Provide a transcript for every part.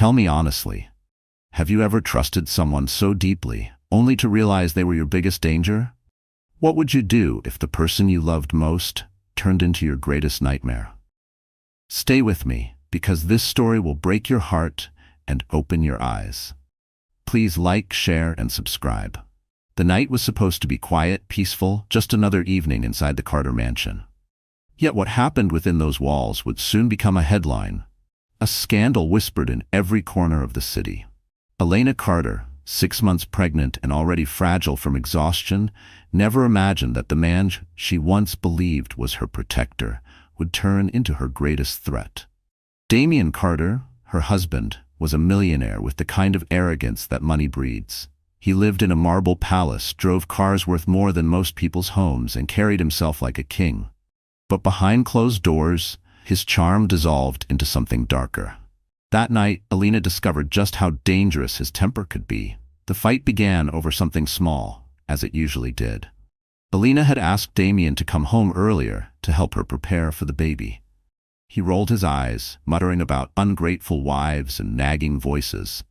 Tell me honestly, have you ever trusted someone so deeply, only to realize they were your biggest danger? What would you do if the person you loved most turned into your greatest nightmare? Stay with me, because this story will break your heart and open your eyes. Please like, share, and subscribe. The night was supposed to be quiet, peaceful, just another evening inside the Carter mansion. Yet what happened within those walls would soon become a headline. A scandal whispered in every corner of the city. Elena Carter, 6 months pregnant and already fragile from exhaustion, never imagined that the man she once believed was her protector would turn into her greatest threat. Damien Carter, her husband, was a millionaire with the kind of arrogance that money breeds. He lived in a marble palace, drove cars worth more than most people's homes, and carried himself like a king. But behind closed doors, his charm dissolved into something darker. That night, Elena discovered just how dangerous his temper could be. The fight began over something small, as it usually did. Elena had asked Damien to come home earlier to help her prepare for the baby. He rolled his eyes, muttering about ungrateful wives and nagging voices.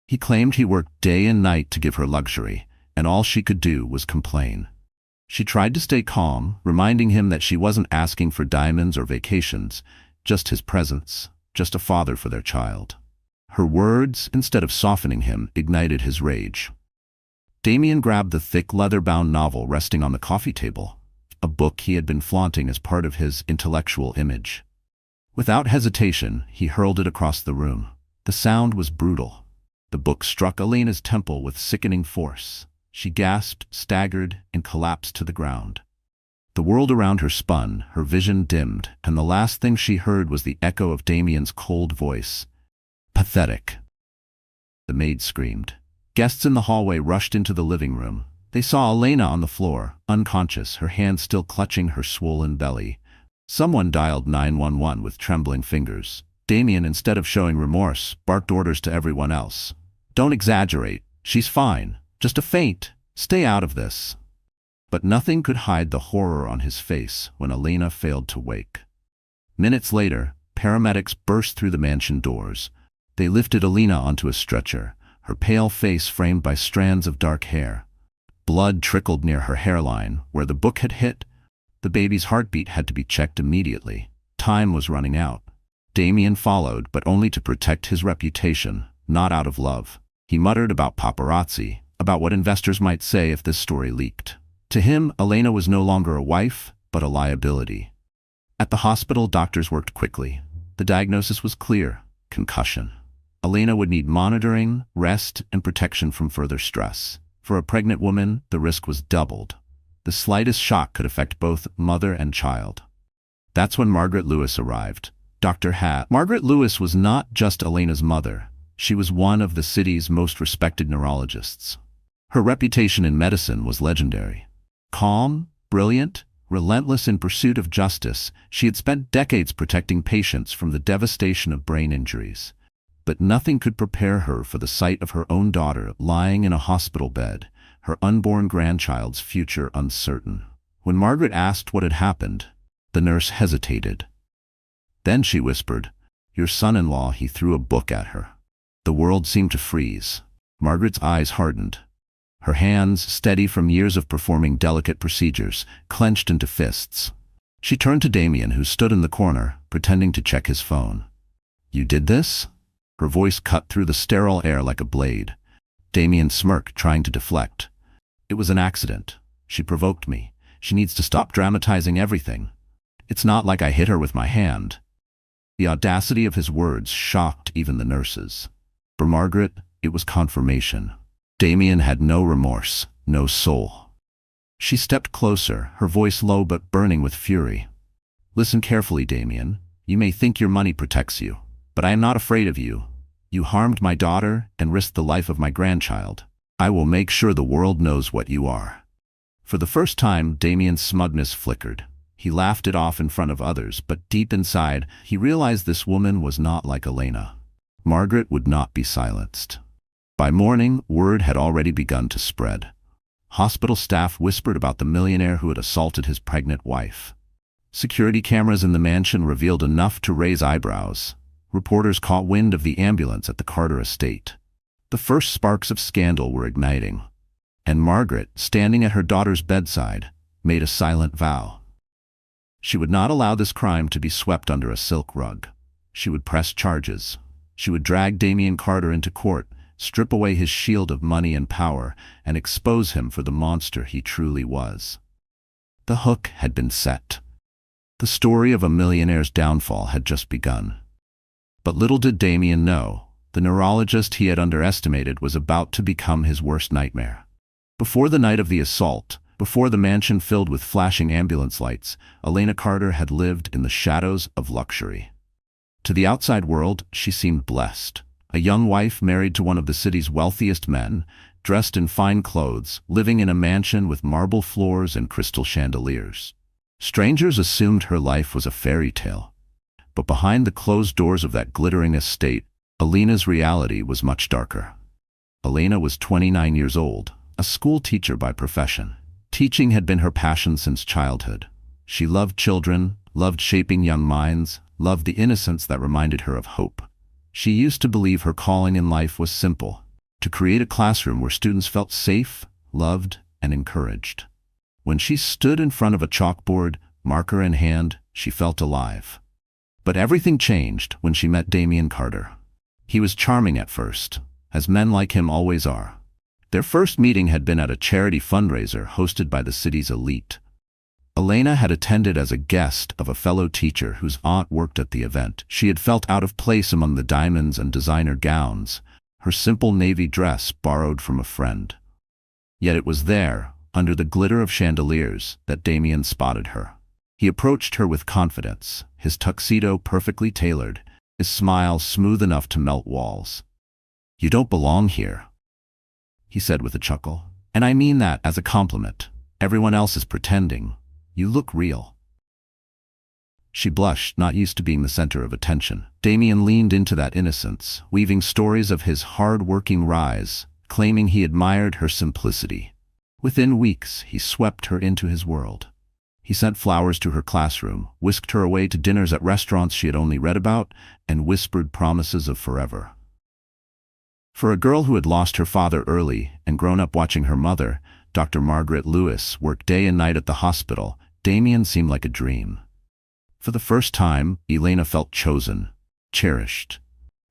He claimed he worked day and night to give her luxury, and all she could do was complain. She tried to stay calm, reminding him that she wasn't asking for diamonds or vacations, just his presence, just a father for their child. Her words, instead of softening him, ignited his rage. Damien grabbed the thick leather-bound novel resting on the coffee table, a book he had been flaunting as part of his intellectual image. Without hesitation, he hurled it across the room. The sound was brutal. The book struck Elena's temple with sickening force. She gasped, staggered, and collapsed to the ground. The world around her spun, her vision dimmed, and the last thing she heard was the echo of Damien's cold voice. Pathetic. The maid screamed. Guests in the hallway rushed into the living room. They saw Elena on the floor, unconscious, her hand still clutching her swollen belly. Someone dialed 911 with trembling fingers. Damien, instead of showing remorse, barked orders to everyone else. Don't exaggerate. She's fine. Just a faint. Stay out of this. But nothing could hide the horror on his face when Elena failed to wake. Minutes later, paramedics burst through the mansion doors. They lifted Elena onto a stretcher, her pale face framed by strands of dark hair. Blood trickled near her hairline, where the book had hit. The baby's heartbeat had to be checked immediately. Time was running out. Damien followed, but only to protect his reputation, not out of love. He muttered about paparazzi, about what investors might say if this story leaked. To him, Elena was no longer a wife, but a liability. At the hospital, doctors worked quickly. The diagnosis was clear: concussion. Elena would need monitoring, rest, and protection from further stress. For a pregnant woman, the risk was doubled. The slightest shock could affect both mother and child. That's when Margaret Lewis arrived. Dr. Hat. Margaret Lewis was not just Elena's mother. She was one of the city's most respected neurologists. Her reputation in medicine was legendary. Calm, brilliant, relentless in pursuit of justice, she had spent decades protecting patients from the devastation of brain injuries. But nothing could prepare her for the sight of her own daughter lying in a hospital bed, her unborn grandchild's future uncertain. When Margaret asked what had happened, the nurse hesitated. Then she whispered, "Your son-in-law." He threw a book at her. The world seemed to freeze. Margaret's eyes hardened. Her hands, steady from years of performing delicate procedures, clenched into fists. She turned to Damien, who stood in the corner, pretending to check his phone. "You did this?" Her voice cut through the sterile air like a blade. Damien smirked, trying to deflect. "It was an accident. She provoked me. She needs to stop dramatizing everything. It's not like I hit her with my hand." The audacity of his words shocked even the nurses. For Margaret, it was confirmation. Damien had no remorse, no soul. She stepped closer, her voice low but burning with fury. "Listen carefully, Damien. You may think your money protects you, but I am not afraid of you. You harmed my daughter and risked the life of my grandchild. I will make sure the world knows what you are." For the first time, Damien's smugness flickered. He laughed it off in front of others, but deep inside, he realized this woman was not like Elena. Margaret would not be silenced. By morning, word had already begun to spread. Hospital staff whispered about the millionaire who had assaulted his pregnant wife. Security cameras in the mansion revealed enough to raise eyebrows. reporters caught wind of the ambulance at the Carter estate. The first sparks of scandal were igniting, and Margaret, standing at her daughter's bedside, made a silent vow. She would not allow this crime to be swept under a silk rug. She would press charges. She would drag Damien Carter into court, strip away his shield of money and power, and expose him for the monster he truly was. The hook had been set. The story of a millionaire's downfall had just begun. But little did Damien know, the neurologist he had underestimated was about to become his worst nightmare. Before the night of the assault, before the mansion filled with flashing ambulance lights, Elena Carter had lived in the shadows of luxury. To the outside world, she seemed blessed. A young wife married to one of the city's wealthiest men, dressed in fine clothes, living in a mansion with marble floors and crystal chandeliers. Strangers assumed her life was a fairy tale. But behind the closed doors of that glittering estate, Elena's reality was much darker. Elena was 29 years old, a school teacher by profession. Teaching had been her passion since childhood. She loved children, loved shaping young minds, loved the innocence that reminded her of hope. She used to believe her calling in life was simple: to create a classroom where students felt safe, loved, and encouraged. When she stood in front of a chalkboard, marker in hand, she felt alive. But everything changed when she met Damien Carter. He was charming at first, as men like him always are. Their first meeting had been at a charity fundraiser hosted by the city's elite. Elena had attended as a guest of a fellow teacher whose aunt worked at the event. She had felt out of place among the diamonds and designer gowns, her simple navy dress borrowed from a friend. Yet it was there, under the glitter of chandeliers, that Damien spotted her. He approached her with confidence, his tuxedo perfectly tailored, his smile smooth enough to melt walls. "You don't belong here," he said with a chuckle. "And I mean that as a compliment. Everyone else is pretending. You look real." She blushed, not used to being the center of attention. Damien leaned into that innocence, weaving stories of his hard-working rise, claiming he admired her simplicity. Within weeks, he swept her into his world. He sent flowers to her classroom, whisked her away to dinners at restaurants she had only read about, and whispered promises of forever. For a girl who had lost her father early and grown up watching her mother, Dr. Margaret Lewis, work day and night at the hospital, Damien seemed like a dream. For the first time, Elena felt chosen, cherished.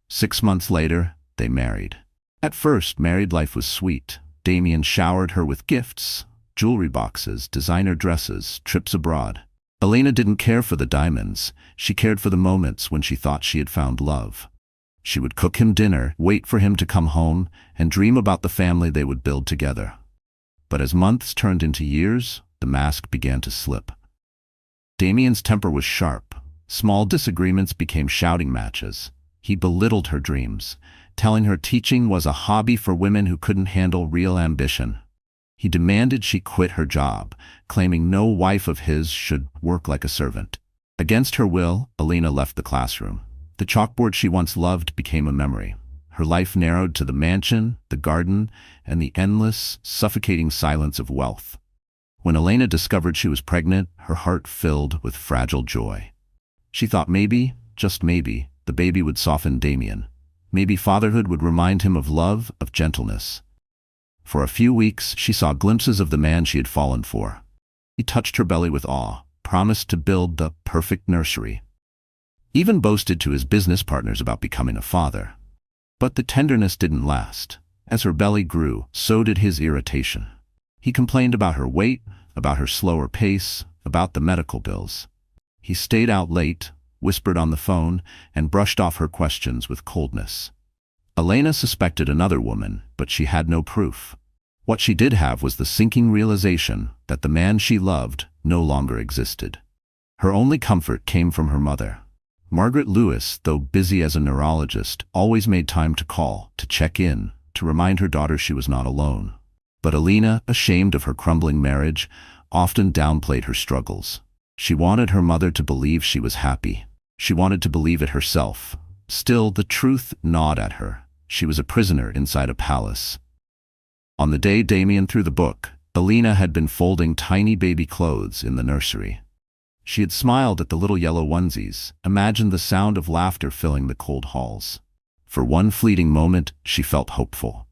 6 months later, they married. At first, married life was sweet. Damien showered her with gifts, jewelry boxes, designer dresses, trips abroad. Elena didn't care for the diamonds. She cared for the moments when she thought she had found love. She would cook him dinner, wait for him to come home, and dream about the family they would build together. But as months turned into years, the mask began to slip. Damien's temper was sharp. Small disagreements became shouting matches. He belittled her dreams, telling her teaching was a hobby for women who couldn't handle real ambition. He demanded she quit her job, claiming no wife of his should work like a servant. Against her will, Elena left the classroom. The chalkboard she once loved became a memory. Her life narrowed to the mansion, the garden, and the endless, suffocating silence of wealth. When Elena discovered she was pregnant, her heart filled with fragile joy. She thought maybe, just maybe, the baby would soften Damien. Maybe fatherhood would remind him of love, of gentleness. For a few weeks, she saw glimpses of the man she had fallen for. He touched her belly with awe, promised to build the perfect nursery. Even boasted to his business partners about becoming a father. But the tenderness didn't last. As her belly grew, so did his irritation. He complained about her weight, about her slower pace, about the medical bills. He stayed out late, whispered on the phone, and brushed off her questions with coldness. Elena suspected another woman, but she had no proof. What she did have was the sinking realization that the man she loved no longer existed. Her only comfort came from her mother. Margaret Lewis, though busy as a neurologist, always made time to call, to check in, to remind her daughter she was not alone. But Elena, ashamed of her crumbling marriage, often downplayed her struggles. She wanted her mother to believe she was happy. She wanted to believe it herself. Still, the truth gnawed at her. She was a prisoner inside a palace. On the day Damien threw the book, Elena had been folding tiny baby clothes in the nursery. She had smiled at the little yellow onesies, imagined the sound of laughter filling the cold halls. For one fleeting moment, she felt hopeful.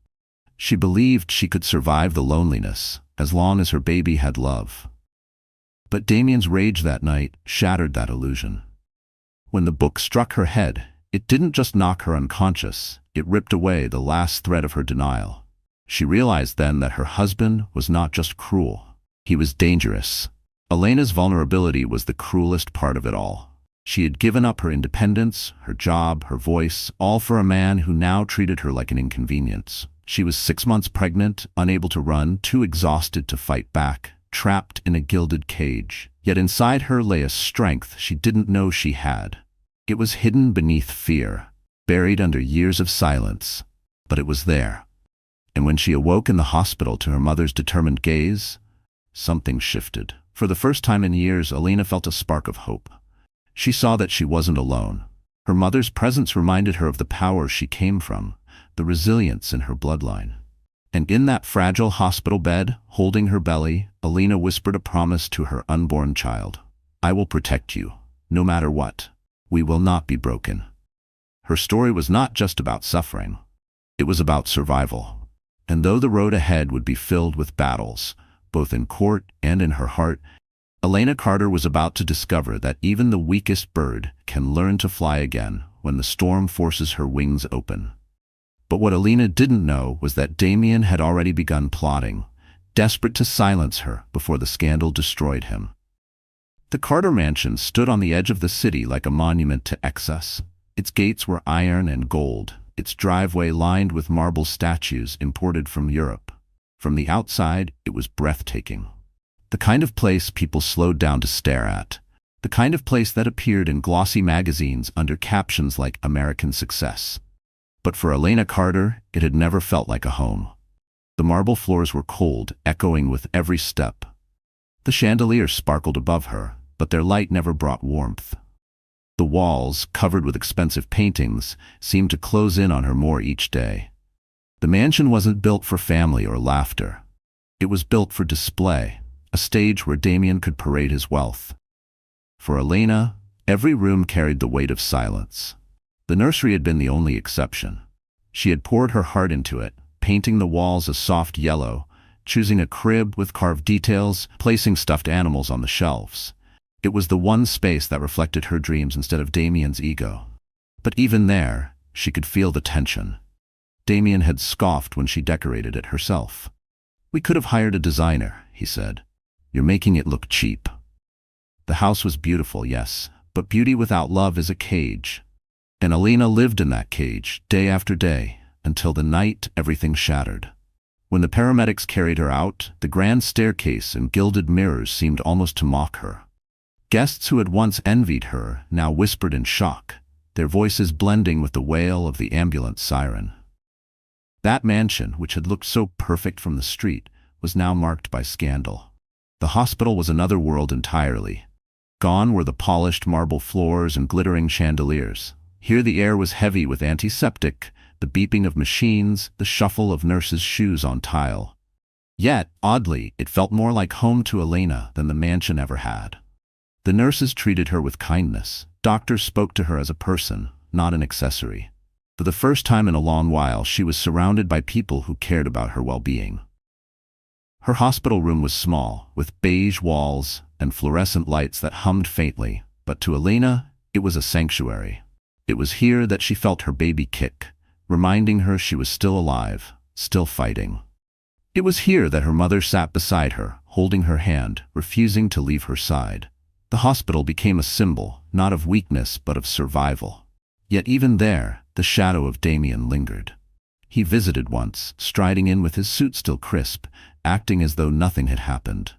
She believed she could survive the loneliness, as long as her baby had love. But Damien's rage that night shattered that illusion. When the book struck her head, it didn't just knock her unconscious, it ripped away the last thread of her denial. She realized then that her husband was not just cruel, he was dangerous. Elena's vulnerability was the cruelest part of it all. She had given up her independence, her job, her voice, all for a man who now treated her like an inconvenience. She was 6 months pregnant, unable to run, too exhausted to fight back, trapped in a gilded cage. Yet inside her lay a strength she didn't know she had. It was hidden beneath fear, buried under years of silence, but it was there. And when she awoke in the hospital to her mother's determined gaze, something shifted. For the first time in years, Elena felt a spark of hope. She saw that she wasn't alone. Her mother's presence reminded her of the power she came from, the resilience in her bloodline. And in that fragile hospital bed, holding her belly, Elena whispered a promise to her unborn child. "I will protect you, no matter what. We will not be broken." Her story was not just about suffering. It was about survival. And though the road ahead would be filled with battles, both in court and in her heart, Elena Carter was about to discover that even the weakest bird can learn to fly again when the storm forces her wings open. But what Elena didn't know was that Damien had already begun plotting, desperate to silence her before the scandal destroyed him. The Carter mansion stood on the edge of the city like a monument to excess. Its gates were iron and gold, its driveway lined with marble statues imported from Europe. From the outside, it was breathtaking. The kind of place people slowed down to stare at. The kind of place that appeared in glossy magazines under captions like American Success. But for Elena Carter, it had never felt like a home. The marble floors were cold, echoing with every step. The chandeliers sparkled above her, but their light never brought warmth. The walls, covered with expensive paintings, seemed to close in on her more each day. The mansion wasn't built for family or laughter. It was built for display, a stage where Damien could parade his wealth. For Elena, every room carried the weight of silence. The nursery had been the only exception. She had poured her heart into it, painting the walls a soft yellow, choosing a crib with carved details, placing stuffed animals on the shelves. It was the one space that reflected her dreams instead of Damien's ego. But even there, she could feel the tension. Damien had scoffed when she decorated it herself. "We could have hired a designer," he said. "You're making it look cheap." The house was beautiful, yes, but beauty without love is a cage. And Elena lived in that cage, day after day, until the night everything shattered. When the paramedics carried her out, the grand staircase and gilded mirrors seemed almost to mock her. Guests who had once envied her now whispered in shock, their voices blending with the wail of the ambulance siren. That mansion, which had looked so perfect from the street, was now marked by scandal. The hospital was another world entirely. Gone were the polished marble floors and glittering chandeliers. Here the air was heavy with antiseptic, the beeping of machines, the shuffle of nurses' shoes on tile. Yet, oddly, it felt more like home to Elena than the mansion ever had. The nurses treated her with kindness. Doctors spoke to her as a person, not an accessory. For the first time in a long while, she was surrounded by people who cared about her well-being. Her hospital room was small, with beige walls and fluorescent lights that hummed faintly, but to Elena, it was a sanctuary. It was here that she felt her baby kick, reminding her she was still alive, still fighting. It was here that her mother sat beside her, holding her hand, refusing to leave her side. The hospital became a symbol, not of weakness but of survival. Yet even there, the shadow of Damien lingered. He visited once, striding in with his suit still crisp, acting as though nothing had happened.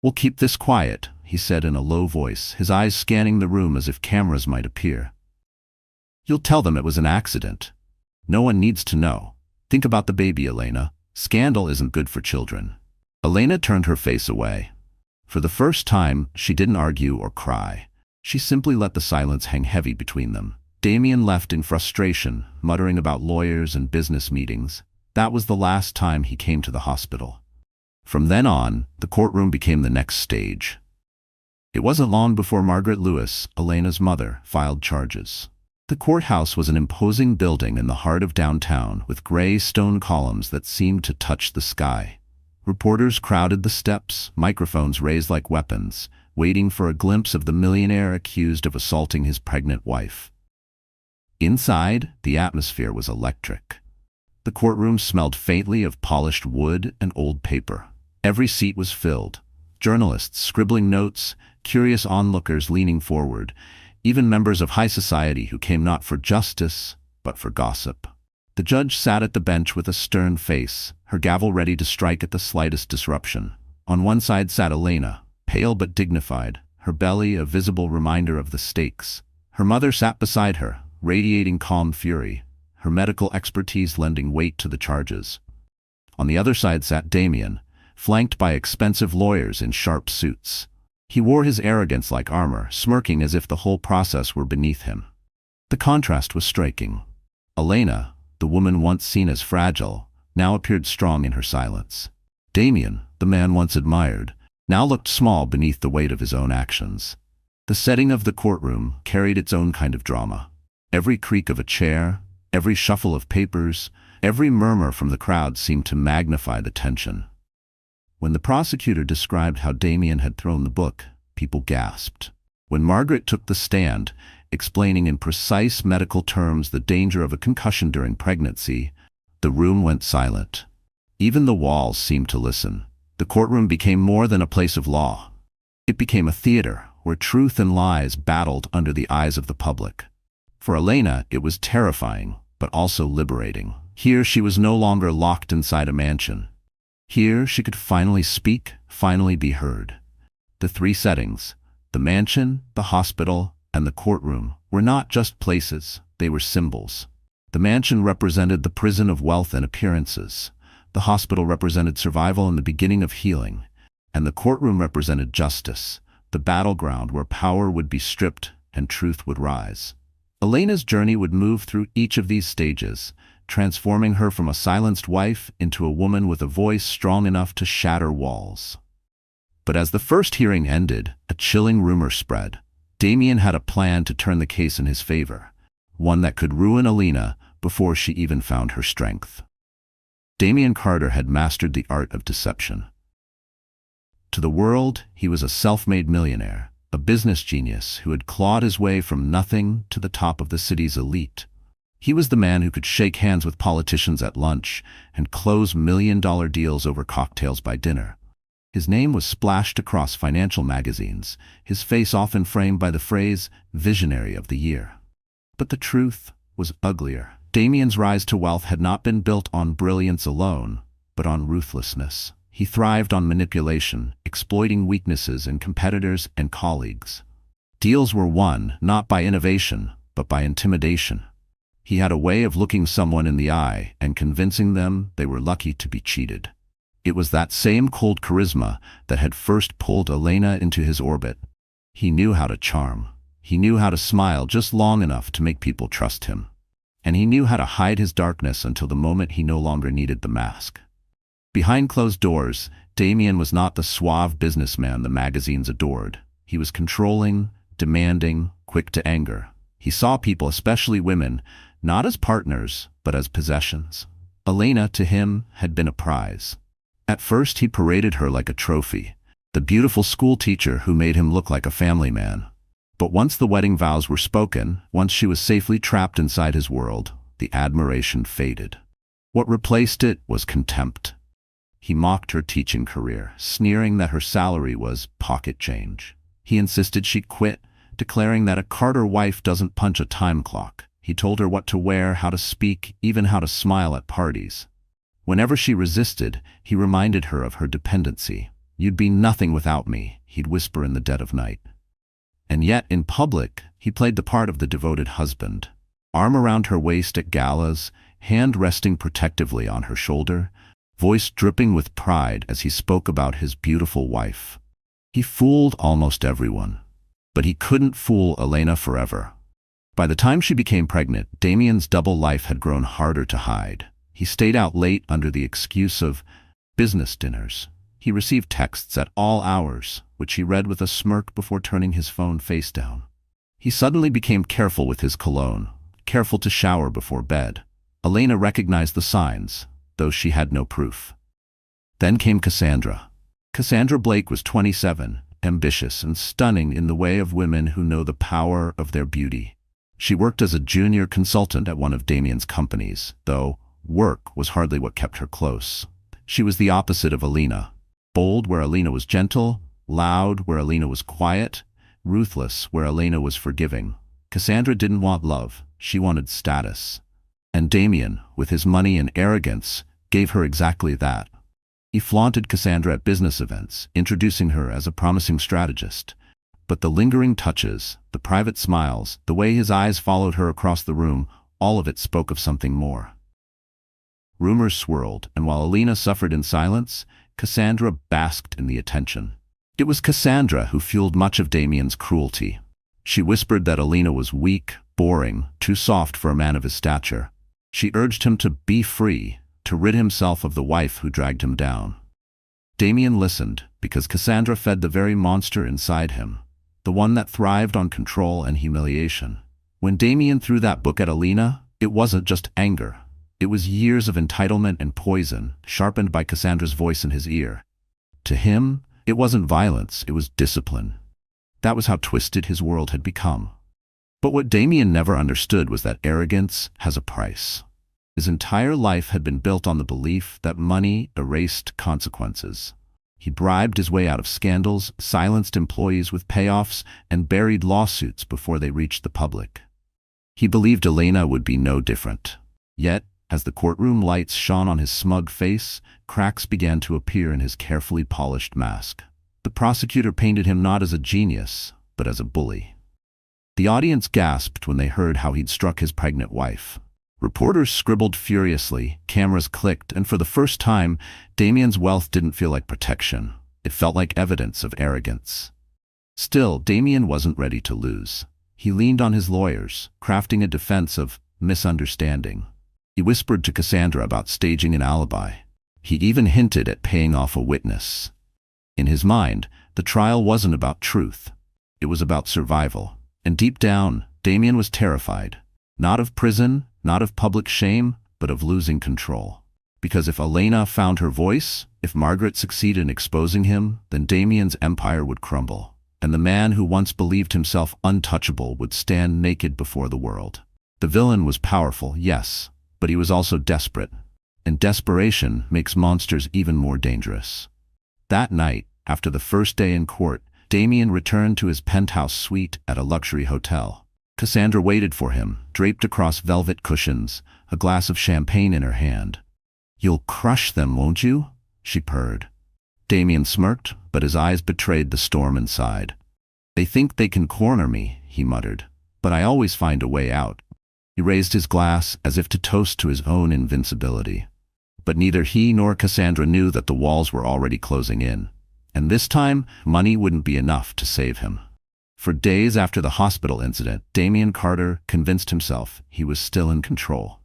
"We'll keep this quiet," he said in a low voice, his eyes scanning the room as if cameras might appear. "You'll tell them it was an accident. No one needs to know. Think about the baby, Elena. Scandal isn't good for children." Elena turned her face away. For the first time, she didn't argue or cry. She simply let the silence hang heavy between them. Damien left in frustration, muttering about lawyers and business meetings. That was the last time he came to the hospital. From then on, the courtroom became the next stage. It wasn't long before Margaret Lewis, Elena's mother, filed charges. The courthouse was an imposing building in the heart of downtown with gray stone columns that seemed to touch the sky. Reporters crowded the steps, microphones raised like weapons, waiting for a glimpse of the millionaire accused of assaulting his pregnant wife. Inside, the atmosphere was electric. The courtroom smelled faintly of polished wood and old paper. Every seat was filled. Journalists scribbling notes, curious onlookers leaning forward, even members of high society who came not for justice, but for gossip. The judge sat at the bench with a stern face, her gavel ready to strike at the slightest disruption. On one side sat Elena, pale but dignified, her belly a visible reminder of the stakes. Her mother sat beside her, radiating calm fury, her medical expertise lending weight to the charges. On the other side sat Damien, flanked by expensive lawyers in sharp suits. He wore his arrogance like armor, smirking as if the whole process were beneath him. The contrast was striking. Elena, the woman once seen as fragile, now appeared strong in her silence. Damien, the man once admired, now looked small beneath the weight of his own actions. The setting of the courtroom carried its own kind of drama. Every creak of a chair, every shuffle of papers, every murmur from the crowd seemed to magnify the tension. When the prosecutor described how Damien had thrown the book, people gasped. When Margaret took the stand, explaining in precise medical terms the danger of a concussion during pregnancy, the room went silent. Even the walls seemed to listen. The courtroom became more than a place of law. It became a theater where truth and lies battled under the eyes of the public. For Elena, it was terrifying, but also liberating. Here she was no longer locked inside a mansion. Here she could finally speak, finally be heard. The three settings, the mansion, the hospital, and the courtroom, were not just places, they were symbols. The mansion represented the prison of wealth and appearances. The hospital represented survival and the beginning of healing. And the courtroom represented justice, the battleground where power would be stripped and truth would rise. Elena's journey would move through each of these stages, transforming her from a silenced wife into a woman with a voice strong enough to shatter walls. But as the first hearing ended, a chilling rumor spread. Damien had a plan to turn the case in his favor, one that could ruin Elena before she even found her strength. Damien Carter had mastered the art of deception. To the world, he was a self-made millionaire, a business genius who had clawed his way from nothing to the top of the city's elite. He was the man who could shake hands with politicians at lunch and close million-dollar deals over cocktails by dinner. His name was splashed across financial magazines, his face often framed by the phrase, "Visionary of the Year." But the truth was uglier. Damien's rise to wealth had not been built on brilliance alone, but on ruthlessness. He thrived on manipulation, exploiting weaknesses in competitors and colleagues. Deals were won not by innovation, but by intimidation. He had a way of looking someone in the eye and convincing them they were lucky to be cheated. It was that same cold charisma that had first pulled Elena into his orbit. He knew how to charm. He knew how to smile just long enough to make people trust him. And he knew how to hide his darkness until the moment he no longer needed the mask. Behind closed doors, Damien was not the suave businessman the magazines adored. He was controlling, demanding, quick to anger. He saw people, especially women, not as partners, but as possessions. Elena, to him, had been a prize. At first he paraded her like a trophy, the beautiful school teacher who made him look like a family man. But once the wedding vows were spoken, once she was safely trapped inside his world, the admiration faded. What replaced it was contempt. He mocked her teaching career, sneering that her salary was pocket change. He insisted she quit, declaring that a Carter wife doesn't punch a time clock. He told her what to wear, how to speak, even how to smile at parties. Whenever she resisted, he reminded her of her dependency. "You'd be nothing without me," he'd whisper in the dead of night. And yet, in public, he played the part of the devoted husband. Arm around her waist at galas, hand resting protectively on her shoulder, voice dripping with pride as he spoke about his beautiful wife. He fooled almost everyone. But he couldn't fool Elena forever. By the time she became pregnant, Damien's double life had grown harder to hide. He stayed out late under the excuse of business dinners. He received texts at all hours, which he read with a smirk before turning his phone face down. He suddenly became careful with his cologne, careful to shower before bed. Elena recognized the signs, though she had no proof. Then came Cassandra. Cassandra Blake was 27, ambitious and stunning in the way of women who know the power of their beauty. She worked as a junior consultant at one of Damien's companies, though work was hardly what kept her close. She was the opposite of Elena. Bold where Elena was gentle, loud where Elena was quiet, ruthless where Elena was forgiving. Cassandra didn't want love, she wanted status. And Damien, with his money and arrogance, gave her exactly that. He flaunted Cassandra at business events, introducing her as a promising strategist. But the lingering touches, the private smiles, the way his eyes followed her across the room, all of it spoke of something more. Rumors swirled, and while Elena suffered in silence, Cassandra basked in the attention. It was Cassandra who fueled much of Damien's cruelty. She whispered that Elena was weak, boring, too soft for a man of his stature. She urged him to be free, to rid himself of the wife who dragged him down. Damien listened, because Cassandra fed the very monster inside him, the one that thrived on control and humiliation. When Damien threw that book at Elena, it wasn't just anger. It was years of entitlement and poison, sharpened by Cassandra's voice in his ear. To him, it wasn't violence, it was discipline. That was how twisted his world had become. But what Damien never understood was that arrogance has a price. His entire life had been built on the belief that money erased consequences. He bribed his way out of scandals, silenced employees with payoffs, and buried lawsuits before they reached the public. He believed Elena would be no different. Yet, as the courtroom lights shone on his smug face, cracks began to appear in his carefully polished mask. The prosecutor painted him not as a genius, but as a bully. The audience gasped when they heard how he'd struck his pregnant wife. Reporters scribbled furiously, cameras clicked, and for the first time, Damien's wealth didn't feel like protection. It felt like evidence of arrogance. Still, Damien wasn't ready to lose. He leaned on his lawyers, crafting a defense of misunderstanding. He whispered to Cassandra about staging an alibi. He even hinted at paying off a witness. In his mind, the trial wasn't about truth. It was about survival. And deep down, Damien was terrified. Not of prison, not of public shame, but of losing control. Because if Elena found her voice, if Margaret succeeded in exposing him, then Damien's empire would crumble. And the man who once believed himself untouchable would stand naked before the world. The villain was powerful, yes, but he was also desperate. And desperation makes monsters even more dangerous. That night, after the first day in court, Damien returned to his penthouse suite at a luxury hotel. Cassandra waited for him, draped across velvet cushions, a glass of champagne in her hand. "You'll crush them, won't you?" she purred. Damien smirked, but his eyes betrayed the storm inside. "They think they can corner me," he muttered, "but I always find a way out." He raised his glass as if to toast to his own invincibility. But neither he nor Cassandra knew that the walls were already closing in. And this time, money wouldn't be enough to save him. For days after the hospital incident, Damien Carter convinced himself he was still in control.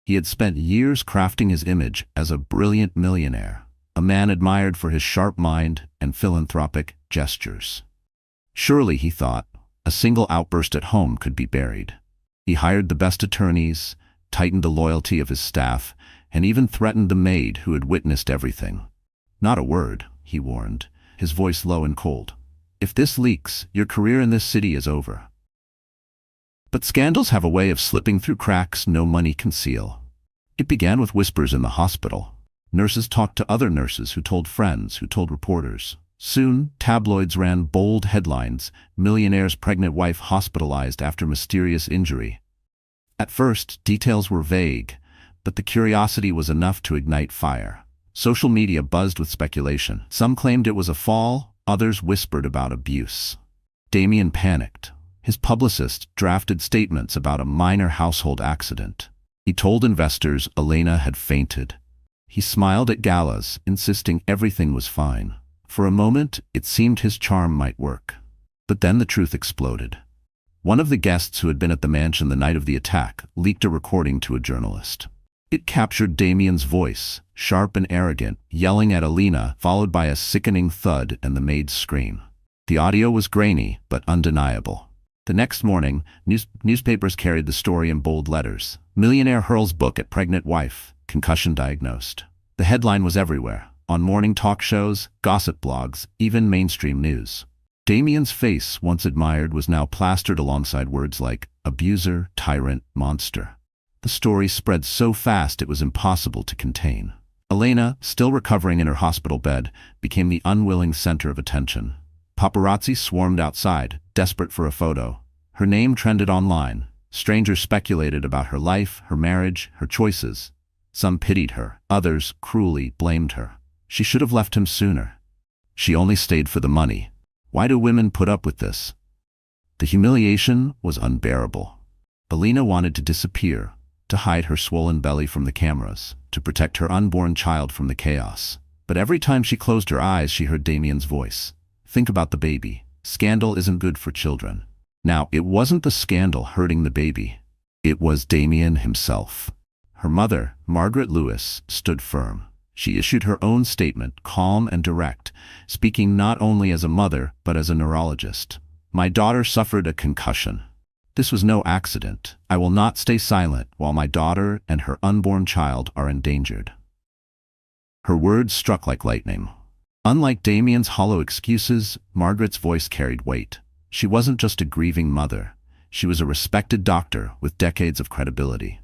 He had spent years crafting his image as a brilliant millionaire, a man admired for his sharp mind and philanthropic gestures. Surely, he thought, a single outburst at home could be buried. He hired the best attorneys, tightened the loyalty of his staff, and even threatened the maid who had witnessed everything. "Not a word," he warned, his voice low and cold. "If this leaks, your career in this city is over." But scandals have a way of slipping through cracks no money can seal. It began with whispers in the hospital. Nurses talked to other nurses who told friends, who told reporters. Soon, tabloids ran bold headlines, "Millionaire's pregnant wife hospitalized after mysterious injury." At first, details were vague, but the curiosity was enough to ignite fire. Social media buzzed with speculation. Some claimed it was a fall, others whispered about abuse. Damien panicked. His publicist drafted statements about a minor household accident. He told investors Elena had fainted. He smiled at galas, insisting everything was fine. For a moment, it seemed his charm might work. But then the truth exploded. One of the guests who had been at the mansion the night of the attack leaked a recording to a journalist. It captured Damien's voice, sharp and arrogant, yelling at Elena, followed by a sickening thud and the maid's scream. The audio was grainy, but undeniable. The next morning, newspapers carried the story in bold letters. Millionaire hurls book at pregnant wife, concussion diagnosed. The headline was everywhere, on morning talk shows, gossip blogs, even mainstream news. Damien's face, once admired, was now plastered alongside words like abuser, tyrant, monster. The story spread so fast it was impossible to contain. Elena, still recovering in her hospital bed, became the unwilling center of attention. Paparazzi swarmed outside, desperate for a photo. Her name trended online. Strangers speculated about her life, her marriage, her choices. Some pitied her, others cruelly blamed her. She should have left him sooner. She only stayed for the money. Why do women put up with this? The humiliation was unbearable. Elena wanted to disappear, to hide her swollen belly from the cameras, to protect her unborn child from the chaos. But every time she closed her eyes, she heard Damien's voice. Think about the baby. Scandal isn't good for children. Now, it wasn't the scandal hurting the baby. It was Damien himself. Her mother, Margaret Lewis, stood firm. She issued her own statement, calm and direct, speaking not only as a mother, but as a neurologist. My daughter suffered a concussion. This was no accident. I will not stay silent while my daughter and her unborn child are endangered. Her words struck like lightning. Unlike Damien's hollow excuses, Margaret's voice carried weight. She wasn't just a grieving mother. She was a respected doctor with decades of credibility.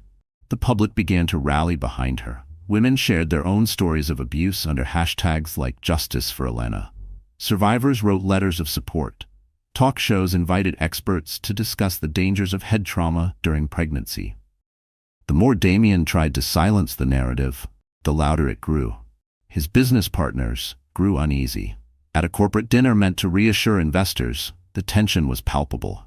The public began to rally behind her. Women shared their own stories of abuse under hashtags like Justice for Elena. Survivors wrote letters of support. Talk shows invited experts to discuss the dangers of head trauma during pregnancy. The more Damien tried to silence the narrative, the louder it grew. His business partners grew uneasy. At a corporate dinner meant to reassure investors, the tension was palpable.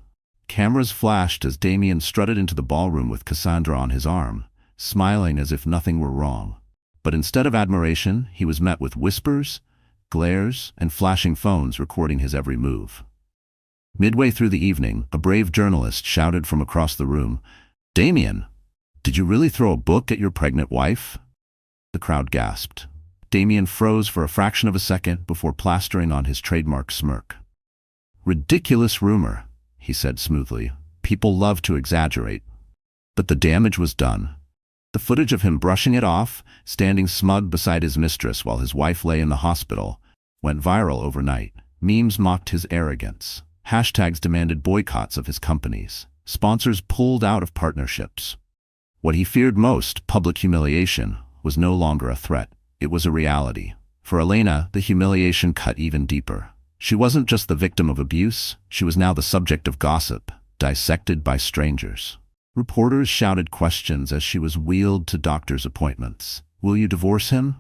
Cameras flashed as Damien strutted into the ballroom with Cassandra on his arm, smiling as if nothing were wrong. But instead of admiration, he was met with whispers, glares, and flashing phones recording his every move. Midway through the evening, a brave journalist shouted from across the room, "Damien, did you really throw a book at your pregnant wife?" The crowd gasped. Damien froze for a fraction of a second before plastering on his trademark smirk. "Ridiculous rumor," he said smoothly. "People love to exaggerate." But the damage was done. The footage of him brushing it off, standing smug beside his mistress while his wife lay in the hospital, went viral overnight. Memes mocked his arrogance. Hashtags demanded boycotts of his companies. Sponsors pulled out of partnerships. What he feared most, public humiliation, was no longer a threat. It was a reality. For Elena, the humiliation cut even deeper. She wasn't just the victim of abuse, she was now the subject of gossip, dissected by strangers. Reporters shouted questions as she was wheeled to doctor's appointments. Will you divorce him?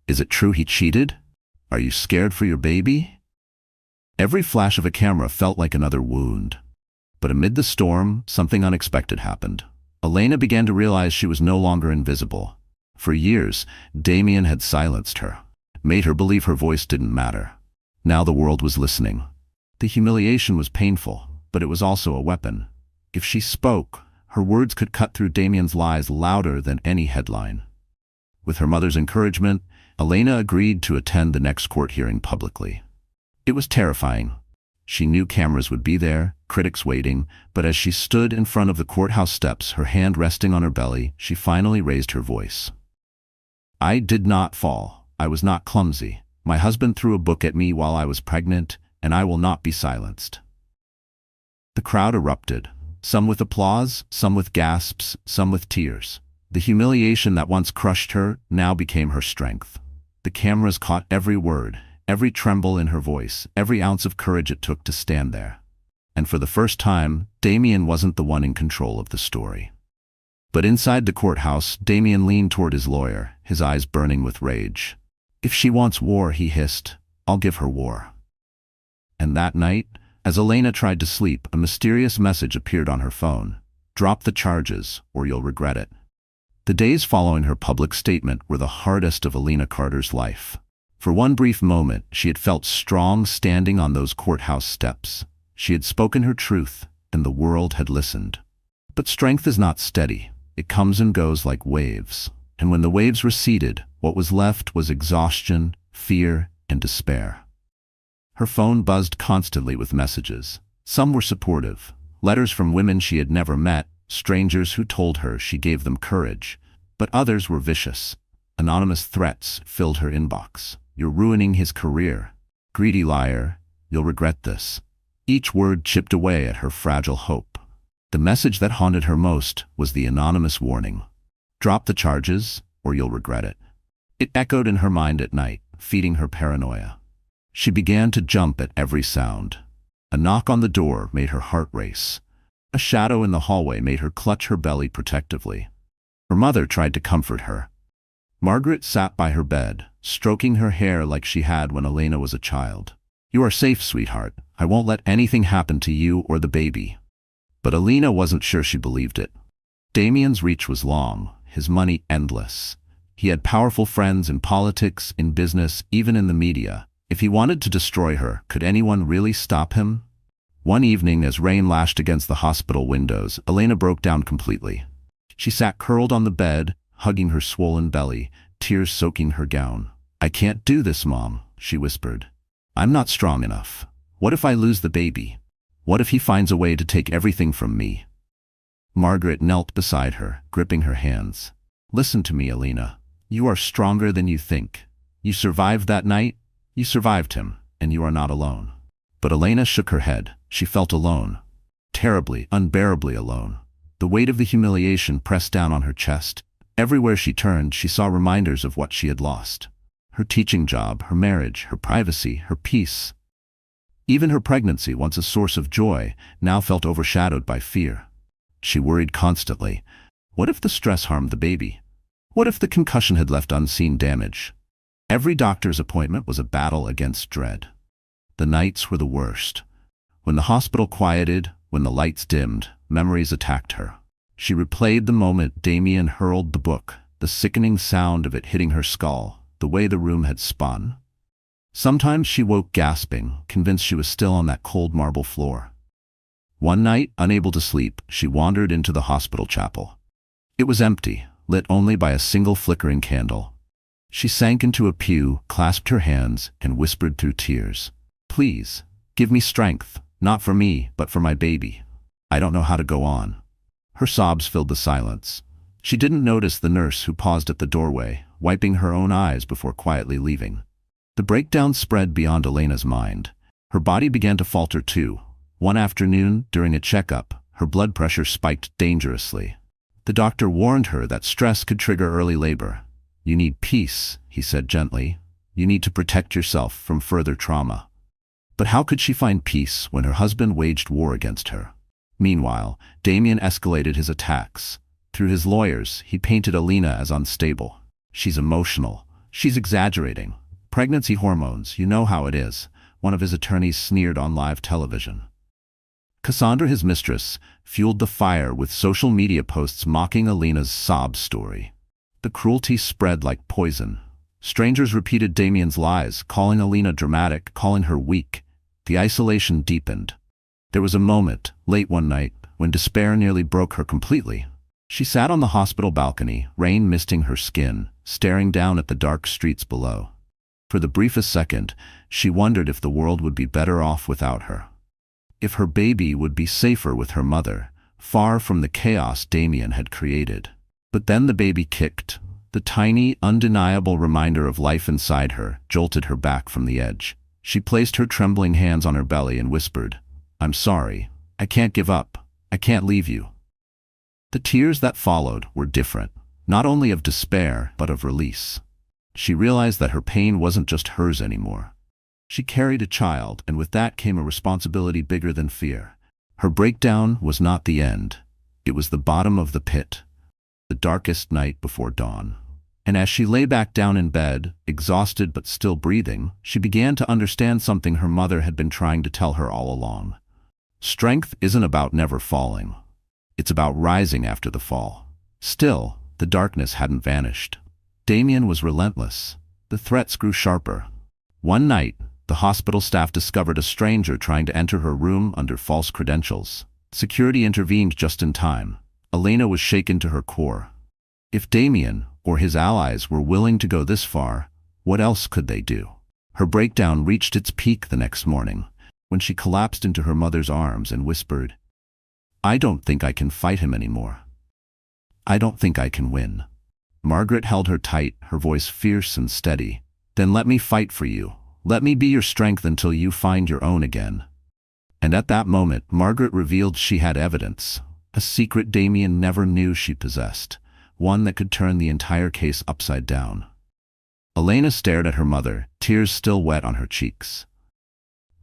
Is it true he cheated? Are you scared for your baby? Every flash of a camera felt like another wound. But amid the storm, something unexpected happened. Elena began to realize she was no longer invisible. For years, Damien had silenced her, made her believe her voice didn't matter. Now the world was listening. The humiliation was painful, but it was also a weapon. If she spoke, her words could cut through Damien's lies louder than any headline. With her mother's encouragement, Elena agreed to attend the next court hearing publicly. It was terrifying. She knew cameras would be there, critics waiting, but as she stood in front of the courthouse steps, her hand resting on her belly, she finally raised her voice. "I did not fall. I was not clumsy. My husband threw a book at me while I was pregnant, and I will not be silenced." The crowd erupted, some with applause, some with gasps, some with tears. The humiliation that once crushed her now became her strength. The cameras caught every word, every tremble in her voice, every ounce of courage it took to stand there. And for the first time, Damien wasn't the one in control of the story. But inside the courthouse, Damien leaned toward his lawyer, his eyes burning with rage. "If she wants war," he hissed, "I'll give her war." And that night, as Elena tried to sleep, a mysterious message appeared on her phone. "Drop the charges, or you'll regret it." The days following her public statement were the hardest of Elena Carter's life. For one brief moment, she had felt strong standing on those courthouse steps. She had spoken her truth, and the world had listened. But strength is not steady. It comes and goes like waves. And when the waves receded, what was left was exhaustion, fear, and despair. Her phone buzzed constantly with messages. Some were supportive, letters from women she had never met, strangers who told her she gave them courage. But others were vicious. Anonymous threats filled her inbox. "You're ruining his career. Greedy liar, you'll regret this." Each word chipped away at her fragile hope. The message that haunted her most was the anonymous warning. "Drop the charges, or you'll regret it." It echoed in her mind at night, feeding her paranoia. She began to jump at every sound. A knock on the door made her heart race. A shadow in the hallway made her clutch her belly protectively. Her mother tried to comfort her. Margaret sat by her bed, stroking her hair like she had when Elena was a child. "You are safe, sweetheart. I won't let anything happen to you or the baby." But Elena wasn't sure she believed it. Damien's reach was long, his money endless. He had powerful friends in politics, in business, even in the media. If he wanted to destroy her, could anyone really stop him? One evening, as rain lashed against the hospital windows, Elena broke down completely. She sat curled on the bed, hugging her swollen belly, tears soaking her gown. "I can't do this, Mom," she whispered. "I'm not strong enough. What if I lose the baby? What if he finds a way to take everything from me?" Margaret knelt beside her, gripping her hands. "Listen to me, Elena. You are stronger than you think. You survived that night. You survived him, and you are not alone." But Elena shook her head. She felt alone. Terribly, unbearably alone. The weight of the humiliation pressed down on her chest. Everywhere she turned, she saw reminders of what she had lost. Her teaching job, her marriage, her privacy, her peace. Even her pregnancy, once a source of joy, now felt overshadowed by fear. She worried constantly. What if the stress harmed the baby? What if the concussion had left unseen damage? Every doctor's appointment was a battle against dread. The nights were the worst. When the hospital quieted, when the lights dimmed, memories attacked her. She replayed the moment Damien hurled the book, the sickening sound of it hitting her skull, the way the room had spun. Sometimes she woke gasping, convinced she was still on that cold marble floor. One night, unable to sleep, she wandered into the hospital chapel. It was empty, lit only by a single flickering candle. She sank into a pew, clasped her hands, and whispered through tears, "Please, give me strength, not for me, but for my baby. I don't know how to go on." Her sobs filled the silence. She didn't notice the nurse who paused at the doorway, wiping her own eyes before quietly leaving. The breakdown spread beyond Elena's mind. Her body began to falter too. One afternoon, during a checkup, her blood pressure spiked dangerously. The doctor warned her that stress could trigger early labor. "You need peace," he said gently. "You need to protect yourself from further trauma." But how could she find peace when her husband waged war against her? Meanwhile, Damien escalated his attacks. Through his lawyers, he painted Elena as unstable. "She's emotional. She's exaggerating. Pregnancy hormones, you know how it is," one of his attorneys sneered on live television. Cassandra, his mistress, fueled the fire with social media posts mocking Elena's sob story. The cruelty spread like poison. Strangers repeated Damien's lies, calling Elena dramatic, calling her weak. The isolation deepened. There was a moment, late one night, when despair nearly broke her completely. She sat on the hospital balcony, rain misting her skin, staring down at the dark streets below. For the briefest second, she wondered if the world would be better off without her. If her baby would be safer with her mother, far from the chaos Damien had created. But then the baby kicked. The tiny, undeniable reminder of life inside her jolted her back from the edge. She placed her trembling hands on her belly and whispered, "I'm sorry. I can't give up. I can't leave you." The tears that followed were different, not only of despair, but of release. She realized that her pain wasn't just hers anymore. She carried a child, and with that came a responsibility bigger than fear. Her breakdown was not the end. It was the bottom of the pit, the darkest night before dawn. And as she lay back down in bed, exhausted but still breathing, she began to understand something her mother had been trying to tell her all along. Strength isn't about never falling. It's about rising after the fall. Still, the darkness hadn't vanished. Damien was relentless. The threats grew sharper. One night, the hospital staff discovered a stranger trying to enter her room under false credentials. Security intervened just in time. Elena was shaken to her core. If Damien, or his allies, were willing to go this far, what else could they do? Her breakdown reached its peak the next morning, when she collapsed into her mother's arms and whispered, "I don't think I can fight him anymore. I don't think I can win." Margaret held her tight, her voice fierce and steady. "Then let me fight for you. Let me be your strength until you find your own again." And at that moment, Margaret revealed she had evidence, a secret Damien never knew she possessed, one that could turn the entire case upside down. Elena stared at her mother, tears still wet on her cheeks.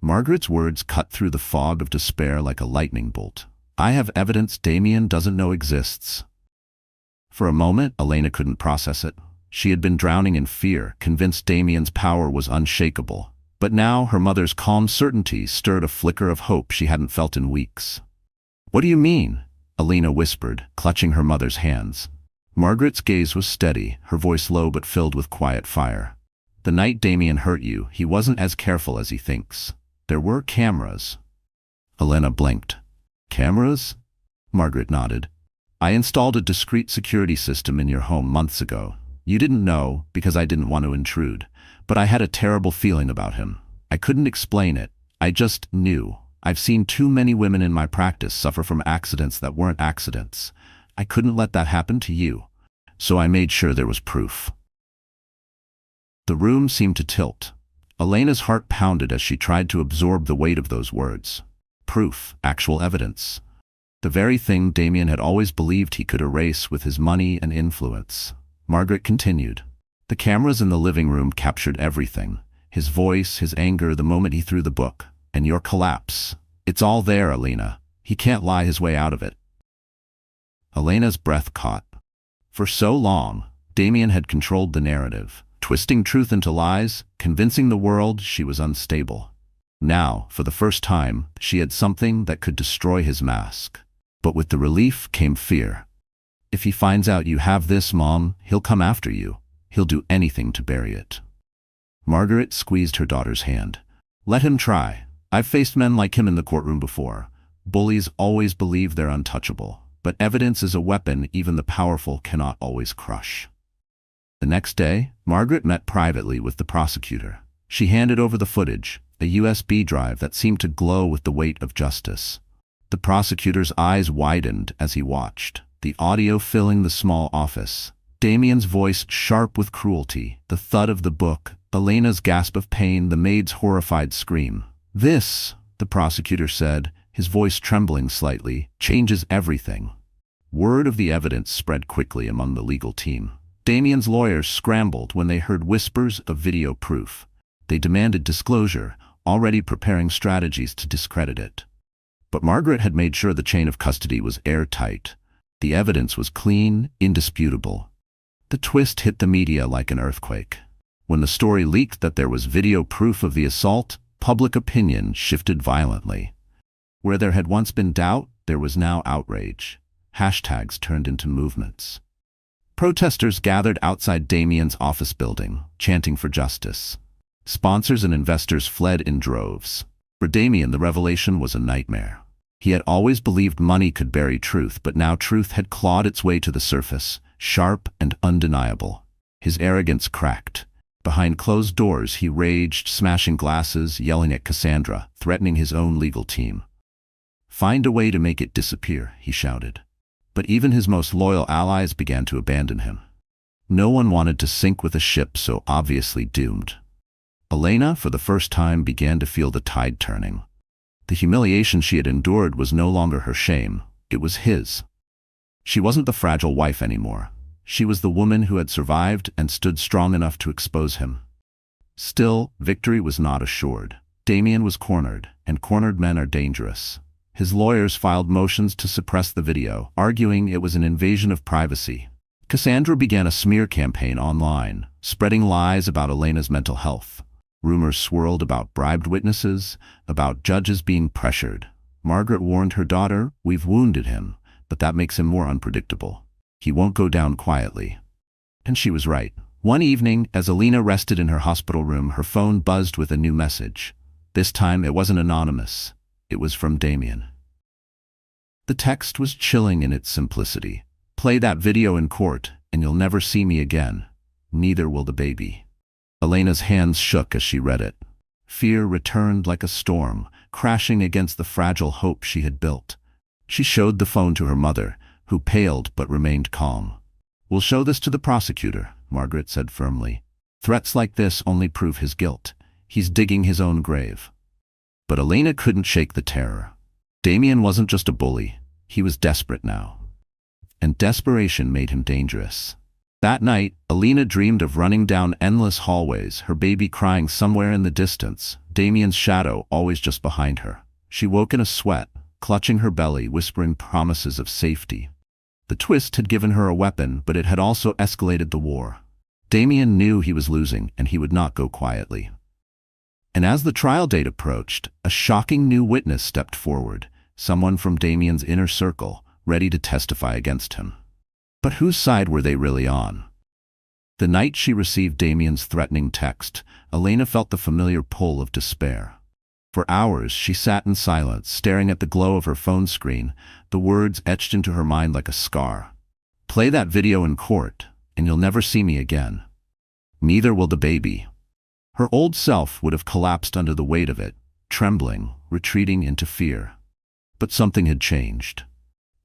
Margaret's words cut through the fog of despair like a lightning bolt. "I have evidence Damien doesn't know exists." For a moment, Elena couldn't process it. She had been drowning in fear, convinced Damien's power was unshakable. But now her mother's calm certainty stirred a flicker of hope she hadn't felt in weeks. "What do you mean?" Elena whispered, clutching her mother's hands. Margaret's gaze was steady, her voice low but filled with quiet fire. "The night Damien hurt you, he wasn't as careful as he thinks. There were cameras." Elena blinked. "Cameras?" Margaret nodded. "I installed a discreet security system in your home months ago. You didn't know, because I didn't want to intrude. But I had a terrible feeling about him. I couldn't explain it. I just knew. I've seen too many women in my practice suffer from accidents that weren't accidents. I couldn't let that happen to you. So I made sure there was proof." The room seemed to tilt. Elena's heart pounded as she tried to absorb the weight of those words. Proof, actual evidence. The very thing Damien had always believed he could erase with his money and influence. Margaret continued. "The cameras in the living room captured everything. His voice, his anger, the moment he threw the book. And your collapse. It's all there, Elena. He can't lie his way out of it." Elena's breath caught. For so long, Damien had controlled the narrative, twisting truth into lies, convincing the world she was unstable. Now, for the first time, she had something that could destroy his mask. But with the relief came fear. "If he finds out you have this, Mom, he'll come after you. He'll do anything to bury it." Margaret squeezed her daughter's hand. "Let him try. I've faced men like him in the courtroom before. Bullies always believe they're untouchable. But evidence is a weapon even the powerful cannot always crush." The next day, Margaret met privately with the prosecutor. She handed over the footage, a USB drive that seemed to glow with the weight of justice. The prosecutor's eyes widened as he watched, the audio filling the small office. Damien's voice sharp with cruelty, the thud of the book, Elena's gasp of pain, the maid's horrified scream. "This," the prosecutor said, his voice trembling slightly, "changes everything." Word of the evidence spread quickly among the legal team. Damien's lawyers scrambled when they heard whispers of video proof. They demanded disclosure, already preparing strategies to discredit it. But Margaret had made sure the chain of custody was airtight. The evidence was clean, indisputable. The twist hit the media like an earthquake. When the story leaked that there was video proof of the assault, public opinion shifted violently. Where there had once been doubt, there was now outrage. Hashtags turned into movements. Protesters gathered outside Damien's office building, chanting for justice. Sponsors and investors fled in droves. For Damien, the revelation was a nightmare. He had always believed money could bury truth, but now truth had clawed its way to the surface, sharp and undeniable. His arrogance cracked. Behind closed doors, he raged, smashing glasses, yelling at Cassandra, threatening his own legal team. "Find a way to make it disappear," he shouted. But even his most loyal allies began to abandon him. No one wanted to sink with a ship so obviously doomed. Elena, for the first time, began to feel the tide turning. The humiliation she had endured was no longer her shame, it was his. She wasn't the fragile wife anymore. She was the woman who had survived and stood strong enough to expose him. Still, victory was not assured. Damien was cornered, and cornered men are dangerous. His lawyers filed motions to suppress the video, arguing it was an invasion of privacy. Cassandra began a smear campaign online, spreading lies about Elena's mental health. Rumors swirled about bribed witnesses, about judges being pressured. Margaret warned her daughter, "We've wounded him, but that makes him more unpredictable. He won't go down quietly." And she was right. One evening, as Elena rested in her hospital room, her phone buzzed with a new message. This time it wasn't anonymous. It was from Damien. The text was chilling in its simplicity. "Play that video in court, and you'll never see me again. Neither will the baby." Elena's hands shook as she read it. Fear returned like a storm, crashing against the fragile hope she had built. She showed the phone to her mother, who paled but remained calm. "We'll show this to the prosecutor," Margaret said firmly. "Threats like this only prove his guilt. He's digging his own grave." But Elena couldn't shake the terror. Damien wasn't just a bully. He was desperate now. And desperation made him dangerous. That night, Elena dreamed of running down endless hallways, her baby crying somewhere in the distance, Damien's shadow always just behind her. She woke in a sweat, clutching her belly, whispering promises of safety. The twist had given her a weapon, but it had also escalated the war. Damien knew he was losing, and he would not go quietly. And as the trial date approached, a shocking new witness stepped forward, someone from Damien's inner circle, ready to testify against him. But whose side were they really on? The night she received Damien's threatening text, Elena felt the familiar pull of despair. For hours she sat in silence, staring at the glow of her phone screen, the words etched into her mind like a scar. "Play that video in court, and you'll never see me again. Neither will the baby." Her old self would have collapsed under the weight of it, trembling, retreating into fear. But something had changed.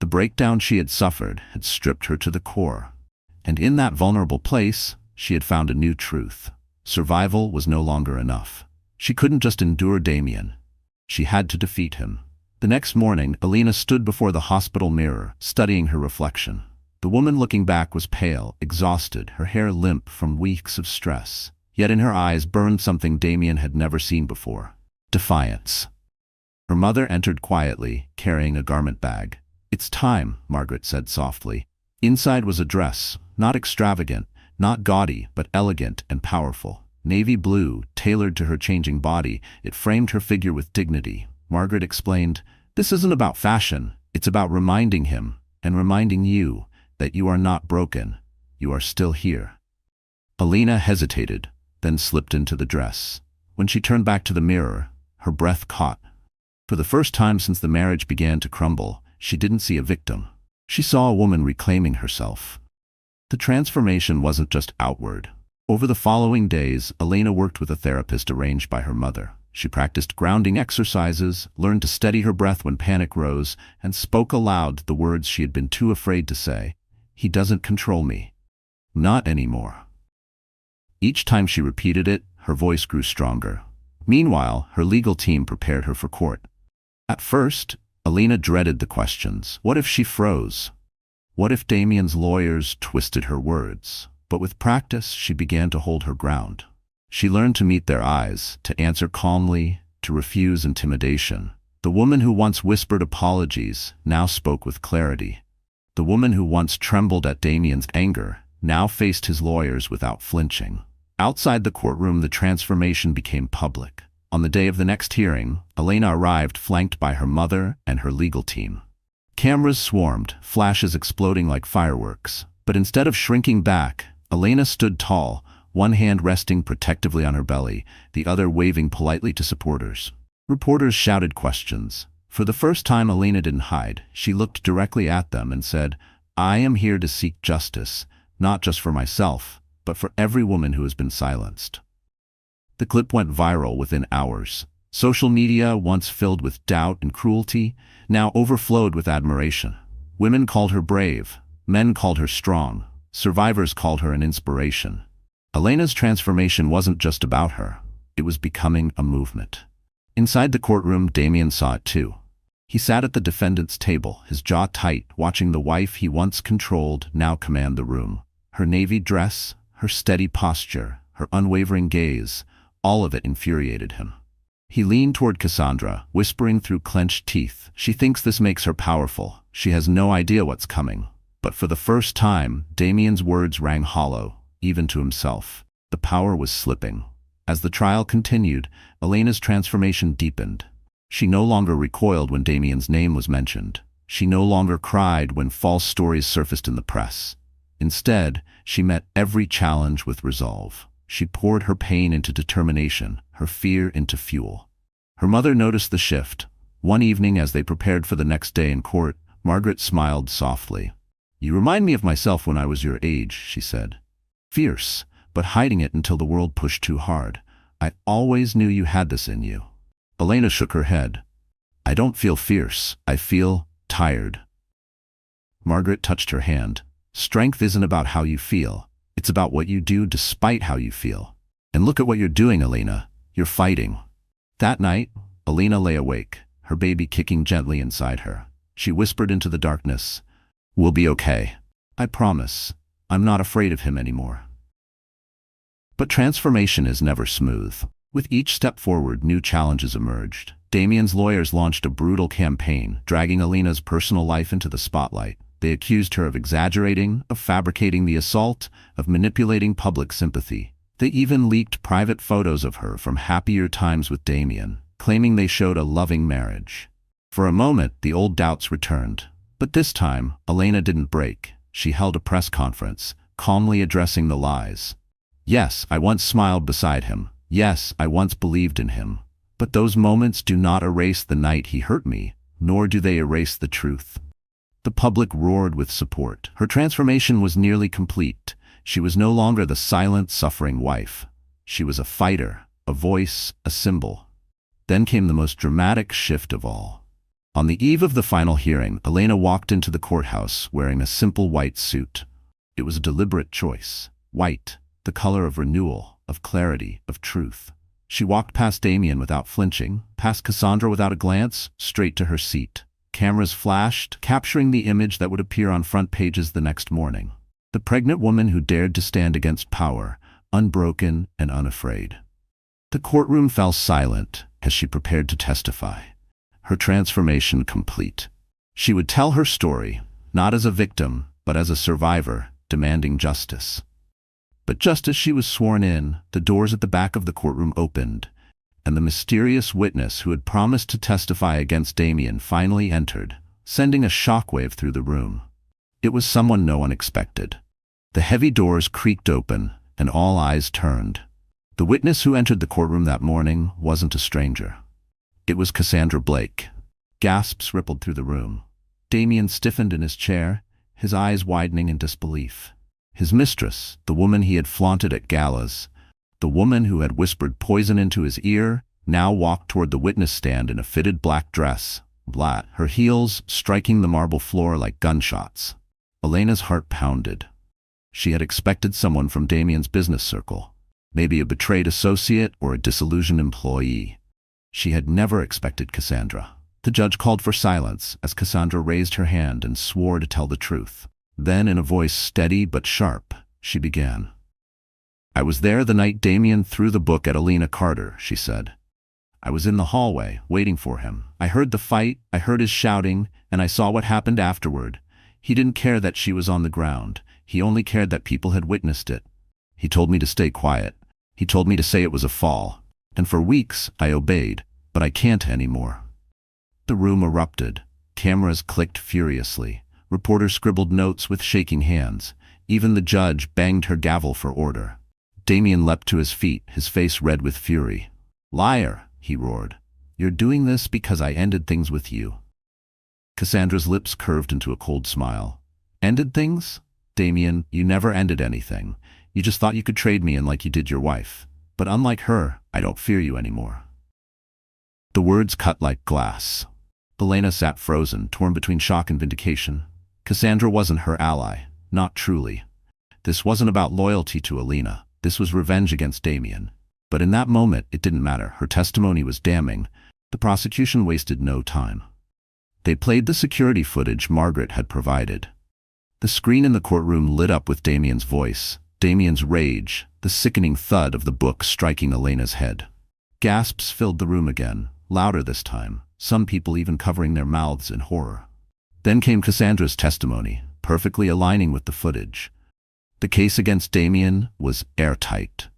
The breakdown she had suffered had stripped her to the core. And in that vulnerable place, she had found a new truth. Survival was no longer enough. She couldn't just endure Damien. She had to defeat him. The next morning, Elena stood before the hospital mirror, studying her reflection. The woman looking back was pale, exhausted, her hair limp from weeks of stress. Yet in her eyes burned something Damien had never seen before: defiance. Her mother entered quietly, carrying a garment bag. "It's time," Margaret said softly. Inside was a dress, not extravagant, not gaudy, but elegant and powerful. Navy blue, tailored to her changing body, it framed her figure with dignity. Margaret explained, "This isn't about fashion. It's about reminding him, and reminding you, that you are not broken. You are still here." Elena hesitated, then slipped into the dress. When she turned back to the mirror, her breath caught. For the first time since the marriage began to crumble, she didn't see a victim. She saw a woman reclaiming herself. The transformation wasn't just outward. Over the following days, Elena worked with a therapist arranged by her mother. She practiced grounding exercises, learned to steady her breath when panic rose, and spoke aloud the words she had been too afraid to say. "He doesn't control me. Not anymore." Each time she repeated it, her voice grew stronger. Meanwhile, her legal team prepared her for court. At first, Elena dreaded the questions. What if she froze? What if Damien's lawyers twisted her words? But with practice, she began to hold her ground. She learned to meet their eyes, to answer calmly, to refuse intimidation. The woman who once whispered apologies now spoke with clarity. The woman who once trembled at Damien's anger now faced his lawyers without flinching. Outside the courtroom, the transformation became public. On the day of the next hearing, Elena arrived flanked by her mother and her legal team. Cameras swarmed, flashes exploding like fireworks. But instead of shrinking back, Elena stood tall, one hand resting protectively on her belly, the other waving politely to supporters. Reporters shouted questions. For the first time, Elena didn't hide. She looked directly at them and said, "I am here to seek justice, not just for myself, but for every woman who has been silenced." The clip went viral within hours. Social media, once filled with doubt and cruelty, now overflowed with admiration. Women called her brave. Men called her strong. Survivors called her an inspiration. Elena's transformation wasn't just about her. It was becoming a movement. Inside the courtroom, Damien saw it too. He sat at the defendant's table, his jaw tight, watching the wife he once controlled now command the room. Her navy dress, her steady posture, her unwavering gaze, all of it infuriated him. He leaned toward Cassandra, whispering through clenched teeth, "She thinks this makes her powerful. She has no idea what's coming." But for the first time, Damien's words rang hollow, even to himself. The power was slipping. As the trial continued, Elena's transformation deepened. She no longer recoiled when Damien's name was mentioned. She no longer cried when false stories surfaced in the press. Instead, she met every challenge with resolve. She poured her pain into determination, her fear into fuel. Her mother noticed the shift. One evening, as they prepared for the next day in court, Margaret smiled softly. "You remind me of myself when I was your age," she said. "Fierce, but hiding it until the world pushed too hard. I always knew you had this in you. Elena shook her head. I don't feel fierce. I feel tired. Margaret touched her hand. Strength isn't about how you feel. It's about what you do despite how you feel. And look at what you're doing, Elena. You're fighting. That night, Elena lay awake, her baby kicking gently inside her. She whispered into the darkness, "We'll be okay. I promise. I'm not afraid of him anymore." But transformation is never smooth. With each step forward, new challenges emerged. Damien's lawyers launched a brutal campaign, dragging Elena's personal life into the spotlight. They accused her of exaggerating, of fabricating the assault, of manipulating public sympathy. They even leaked private photos of her from happier times with Damien, claiming they showed a loving marriage. For a moment, the old doubts returned. But this time, Elena didn't break. She held a press conference, calmly addressing the lies. "Yes, I once smiled beside him. Yes, I once believed in him. But those moments do not erase the night he hurt me, nor do they erase the truth." The public roared with support. Her transformation was nearly complete. She was no longer the silent, suffering wife. She was a fighter, a voice, a symbol. Then came the most dramatic shift of all. On the eve of the final hearing, Elena walked into the courthouse wearing a simple white suit. It was a deliberate choice. White, the color of renewal, of clarity, of truth. She walked past Damien without flinching, past Cassandra without a glance, straight to her seat. Cameras flashed, capturing the image that would appear on front pages the next morning. The pregnant woman who dared to stand against power, unbroken and unafraid. The courtroom fell silent as she prepared to testify. Her transformation complete. She would tell her story, not as a victim, but as a survivor, demanding justice. But just as she was sworn in, the doors at the back of the courtroom opened, and the mysterious witness who had promised to testify against Damien finally entered, sending a shockwave through the room. It was someone no one expected. The heavy doors creaked open, and all eyes turned. The witness who entered the courtroom that morning wasn't a stranger. It was Cassandra Blake. Gasps rippled through the room. Damien stiffened in his chair, his eyes widening in disbelief. His mistress, the woman he had flaunted at galas, the woman who had whispered poison into his ear, now walked toward the witness stand in a fitted black dress, her heels striking the marble floor like gunshots. Elena's heart pounded. She had expected someone from Damien's business circle, maybe a betrayed associate or a disillusioned employee. She had never expected Cassandra. The judge called for silence as Cassandra raised her hand and swore to tell the truth. Then, in a voice steady but sharp, she began. "I was there the night Damien threw the book at Elena Carter," she said. "I was in the hallway, waiting for him. I heard the fight, I heard his shouting, and I saw what happened afterward. He didn't care that she was on the ground. He only cared that people had witnessed it. He told me to stay quiet. He told me to say it was a fall. And for weeks, I obeyed, but I can't anymore." The room erupted. Cameras clicked furiously. Reporters scribbled notes with shaking hands. Even the judge banged her gavel for order. Damien leapt to his feet, his face red with fury. "Liar," he roared. "You're doing this because I ended things with you." Cassandra's lips curved into a cold smile. "Ended things? Damien, you never ended anything. You just thought you could trade me in like you did your wife. But unlike her, I don't fear you anymore." The words cut like glass. Elena sat frozen, torn between shock and vindication. Cassandra wasn't her ally, not truly. This wasn't about loyalty to Elena. This was revenge against Damien. But in that moment, it didn't matter. Her testimony was damning. The prosecution wasted no time. They played the security footage Margaret had provided. The screen in the courtroom lit up with Damien's voice, Damien's rage, the sickening thud of the book striking Elena's head. Gasps filled the room again, louder this time, some people even covering their mouths in horror. Then came Cassandra's testimony, perfectly aligning with the footage. The case against Damien was airtight.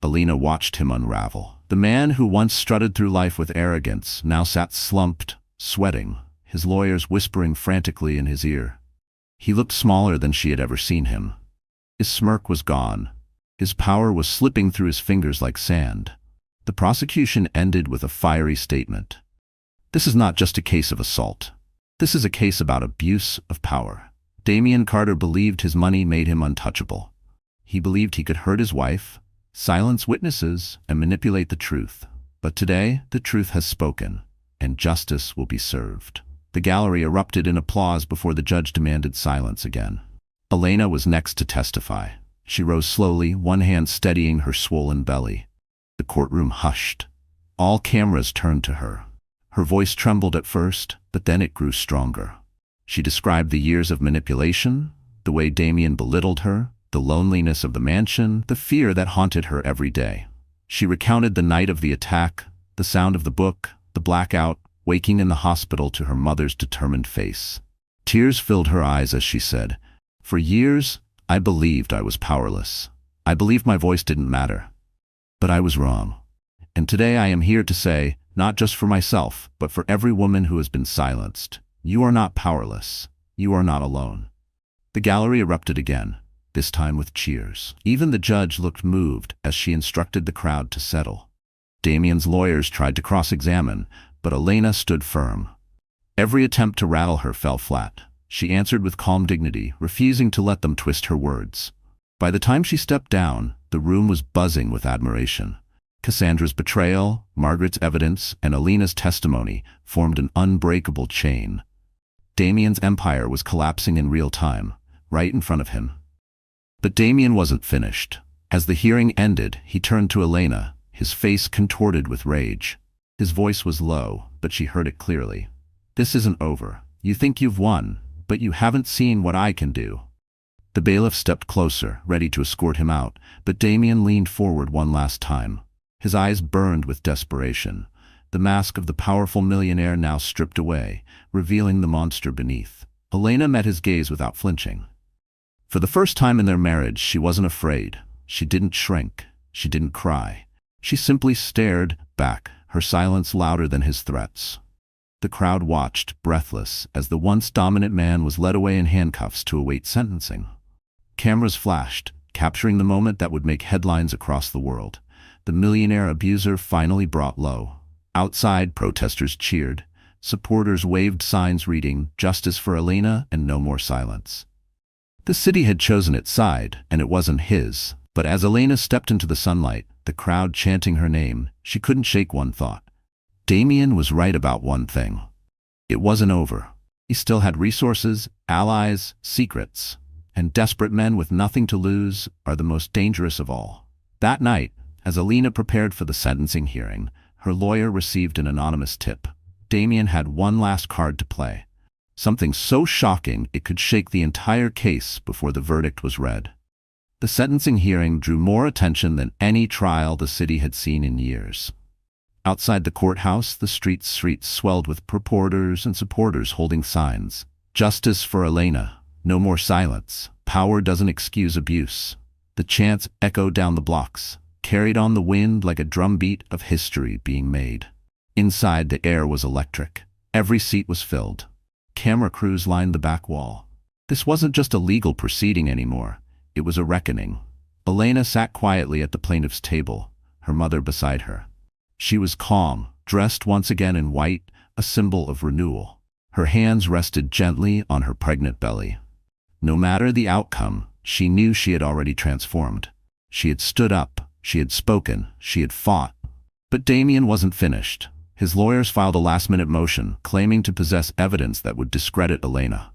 Elena watched him unravel. The man who once strutted through life with arrogance now sat slumped, sweating, his lawyers whispering frantically in his ear. He looked smaller than she had ever seen him. His smirk was gone. His power was slipping through his fingers like sand. The prosecution ended with a fiery statement. "This is not just a case of assault. This is a case about abuse of power. Damien Carter believed his money made him untouchable. He believed he could hurt his wife, silence witnesses, and manipulate the truth. But today, the truth has spoken, and justice will be served. The gallery erupted in applause before the judge demanded silence again. Elena was next to testify. She rose slowly, one hand steadying her swollen belly. The courtroom hushed. All cameras turned to her. Her voice trembled at first, but then it grew stronger. She described the years of manipulation, the way Damien belittled her, the loneliness of the mansion, the fear that haunted her every day. She recounted the night of the attack, the sound of the book, the blackout, waking in the hospital to her mother's determined face. Tears filled her eyes as she said, "For years, I believed I was powerless. I believed my voice didn't matter. But I was wrong. And today I am here to say, not just for myself, but for every woman who has been silenced, you are not powerless. You are not alone." The gallery erupted again, this time with cheers. Even the judge looked moved as she instructed the crowd to settle. Damien's lawyers tried to cross-examine, but Elena stood firm. Every attempt to rattle her fell flat. She answered with calm dignity, refusing to let them twist her words. By the time she stepped down, the room was buzzing with admiration. Cassandra's betrayal, Margaret's evidence, and Elena's testimony formed an unbreakable chain. Damien's empire was collapsing in real time, right in front of him. But Damien wasn't finished. As the hearing ended, he turned to Elena, his face contorted with rage. His voice was low, but she heard it clearly. "This isn't over. You think you've won, but you haven't seen what I can do." The bailiff stepped closer, ready to escort him out, but Damien leaned forward one last time. His eyes burned with desperation. The mask of the powerful millionaire now stripped away, revealing the monster beneath. Elena met his gaze without flinching. For the first time in their marriage, she wasn't afraid. She didn't shrink. She didn't cry. She simply stared back, her silence louder than his threats. The crowd watched, breathless, as the once dominant man was led away in handcuffs to await sentencing. Cameras flashed, capturing the moment that would make headlines across the world. The millionaire abuser finally brought low. Outside, protesters cheered. Supporters waved signs reading, "Justice for Elena" and "No more silence." The city had chosen its side, and it wasn't his. But as Elena stepped into the sunlight, the crowd chanting her name, she couldn't shake one thought. Damien was right about one thing. It wasn't over. He still had resources, allies, secrets. And desperate men with nothing to lose are the most dangerous of all. That night, as Elena prepared for the sentencing hearing, her lawyer received an anonymous tip. Damien had one last card to play. Something so shocking it could shake the entire case before the verdict was read. The sentencing hearing drew more attention than any trial the city had seen in years. Outside the courthouse, the streets swelled with reporters and supporters holding signs. "Justice for Elena. No more silence. Power doesn't excuse abuse." The chants echoed down the blocks, carried on the wind like a drumbeat of history being made. Inside, the air was electric. Every seat was filled. Camera crews lined the back wall. This wasn't just a legal proceeding anymore. It was a reckoning. Elena sat quietly at the plaintiff's table, her mother beside her. She was calm, dressed once again in white, a symbol of renewal. Her hands rested gently on her pregnant belly. No matter the outcome, she knew she had already transformed. She had stood up, she had spoken, she had fought. But Damien wasn't finished. His lawyers filed a last-minute motion, claiming to possess evidence that would discredit Elena.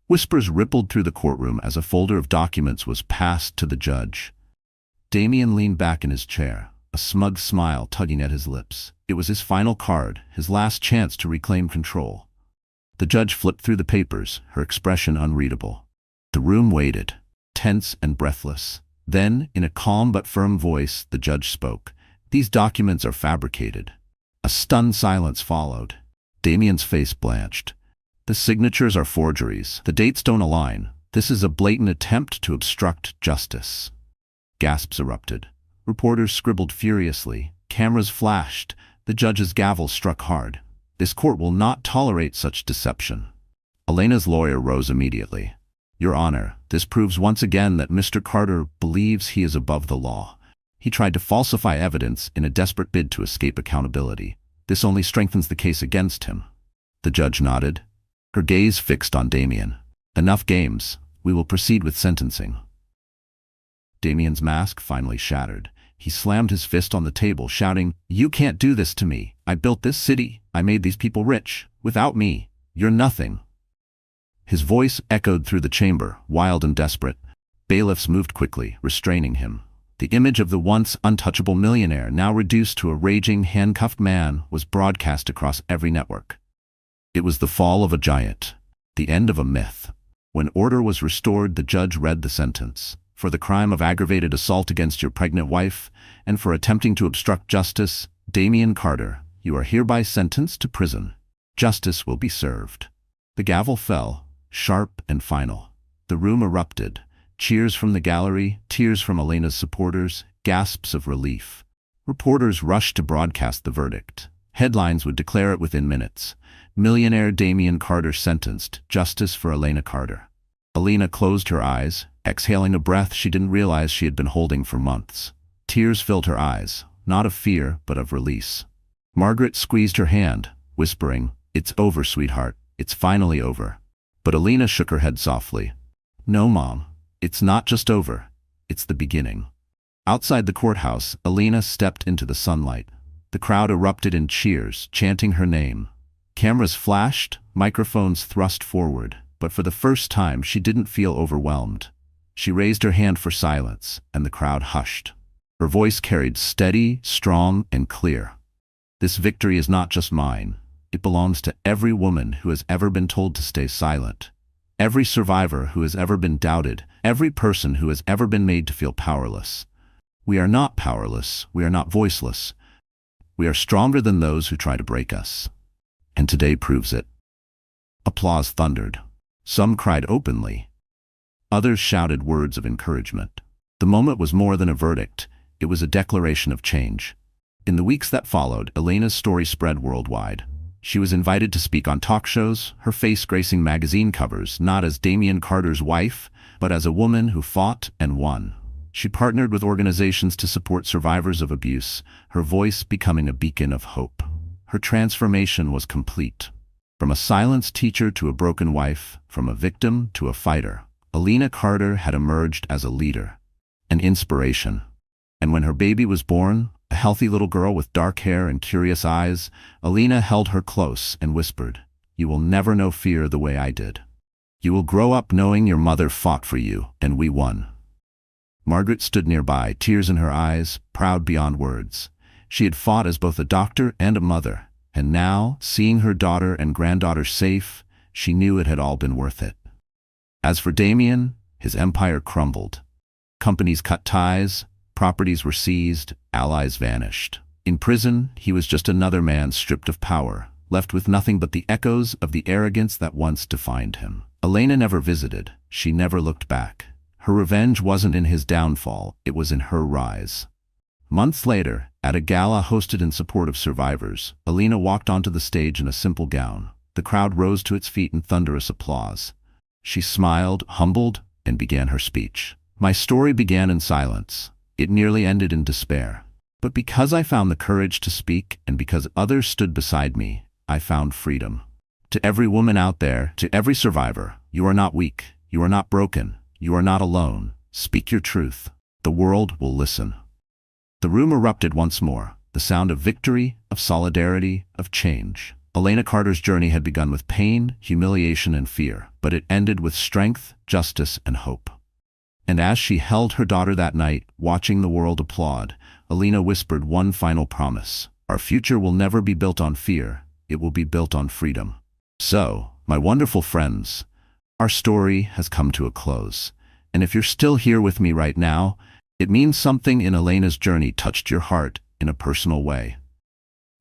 Whispers rippled through the courtroom as a folder of documents was passed to the judge. Damien leaned back in his chair, a smug smile tugging at his lips. It was his final card, his last chance to reclaim control. The judge flipped through the papers, her expression unreadable. The room waited, tense and breathless. Then, in a calm but firm voice, the judge spoke. "These documents are fabricated." A stunned silence followed. Damien's face blanched. "The signatures are forgeries. The dates don't align. This is a blatant attempt to obstruct justice." Gasps erupted. Reporters scribbled furiously. Cameras flashed. The judge's gavel struck hard. "This court will not tolerate such deception." Elena's lawyer rose immediately. "Your Honor, this proves once again that Mr. Carter believes he is above the law. He tried to falsify evidence in a desperate bid to escape accountability. This only strengthens the case against him." The judge nodded, her gaze fixed on Damien. "Enough games. We will proceed with sentencing." Damien's mask finally shattered. He slammed his fist on the table, shouting, "You can't do this to me. I built this city. I made these people rich. Without me, you're nothing." His voice echoed through the chamber, wild and desperate. Bailiffs moved quickly, restraining him. The image of the once untouchable millionaire, now reduced to a raging, handcuffed man, was broadcast across every network. It was the fall of a giant, the end of a myth. When order was restored, the judge read the sentence. For the crime of aggravated assault against your pregnant wife, and for attempting to obstruct justice, Damien Carter, you are hereby sentenced to prison. Justice will be served. The gavel fell, sharp and final. The room erupted. Cheers from the gallery, tears from Elena's supporters, gasps of relief. Reporters rushed to broadcast the verdict. Headlines would declare it within minutes. Millionaire Damien Carter sentenced, justice for Elena Carter. Elena closed her eyes, exhaling a breath she didn't realize she had been holding for months. Tears filled her eyes, not of fear, but of release. Margaret squeezed her hand, whispering, "It's over, sweetheart. It's finally over." But Elena shook her head softly. "No, Mom. It's not just over. It's the beginning." Outside the courthouse, Elena stepped into the sunlight. The crowd erupted in cheers, chanting her name. Cameras flashed, microphones thrust forward, but for the first time she didn't feel overwhelmed. She raised her hand for silence, and the crowd hushed. Her voice carried steady, strong, and clear. "This victory is not just mine. It belongs to every woman who has ever been told to stay silent. Every survivor who has ever been doubted, every person who has ever been made to feel powerless. We are not powerless, we are not voiceless. We are stronger than those who try to break us. And today proves it." Applause thundered. Some cried openly. Others shouted words of encouragement. The moment was more than a verdict, it was a declaration of change. In the weeks that followed, Elena's story spread worldwide. She was invited to speak on talk shows, her face gracing magazine covers, not as Damien Carter's wife, but as a woman who fought and won. She partnered with organizations to support survivors of abuse, her voice becoming a beacon of hope. Her transformation was complete. From a silenced teacher to a broken wife, from a victim to a fighter, Elena Carter had emerged as a leader, an inspiration. And when her baby was born, a healthy little girl with dark hair and curious eyes, Elena held her close and whispered, "You will never know fear the way I did. You will grow up knowing your mother fought for you, and we won." Margaret stood nearby, tears in her eyes, proud beyond words. She had fought as both a doctor and a mother, and now, seeing her daughter and granddaughter safe, she knew it had all been worth it. As for Damien, his empire crumbled. Companies cut ties, properties were seized, allies vanished. In prison, he was just another man stripped of power, left with nothing but the echoes of the arrogance that once defined him. Elena never visited, she never looked back. Her revenge wasn't in his downfall, it was in her rise. Months later, at a gala hosted in support of survivors, Elena walked onto the stage in a simple gown. The crowd rose to its feet in thunderous applause. She smiled, humbled, and began her speech. "My story began in silence. It nearly ended in despair. But because I found the courage to speak and because others stood beside me, I found freedom. To every woman out there, to every survivor, you are not weak, you are not broken, you are not alone. Speak your truth. The world will listen." The room erupted once more, the sound of victory, of solidarity, of change. Elena Carter's journey had begun with pain, humiliation, and fear, but it ended with strength, justice, and hope. And as she held her daughter that night, watching the world applaud, Elena whispered one final promise. "Our future will never be built on fear, it will be built on freedom." So, my wonderful friends, our story has come to a close. And if you're still here with me right now, it means something in Elena's journey touched your heart in a personal way.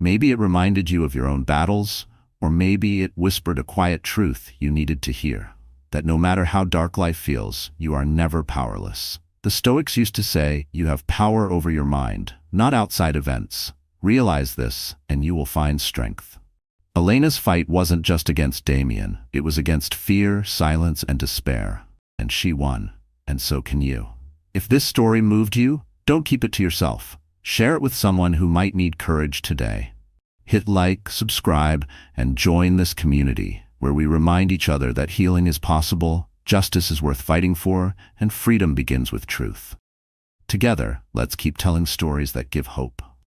Maybe it reminded you of your own battles, or maybe it whispered a quiet truth you needed to hear. That no matter how dark life feels, you are never powerless. The Stoics used to say, you have power over your mind, not outside events. Realize this, and you will find strength. Elena's fight wasn't just against Damien, it was against fear, silence, and despair. And she won, and so can you. If this story moved you, don't keep it to yourself. Share it with someone who might need courage today. Hit like, subscribe, and join this community, where we remind each other that healing is possible, justice is worth fighting for, and freedom begins with truth. Together, let's keep telling stories that give hope.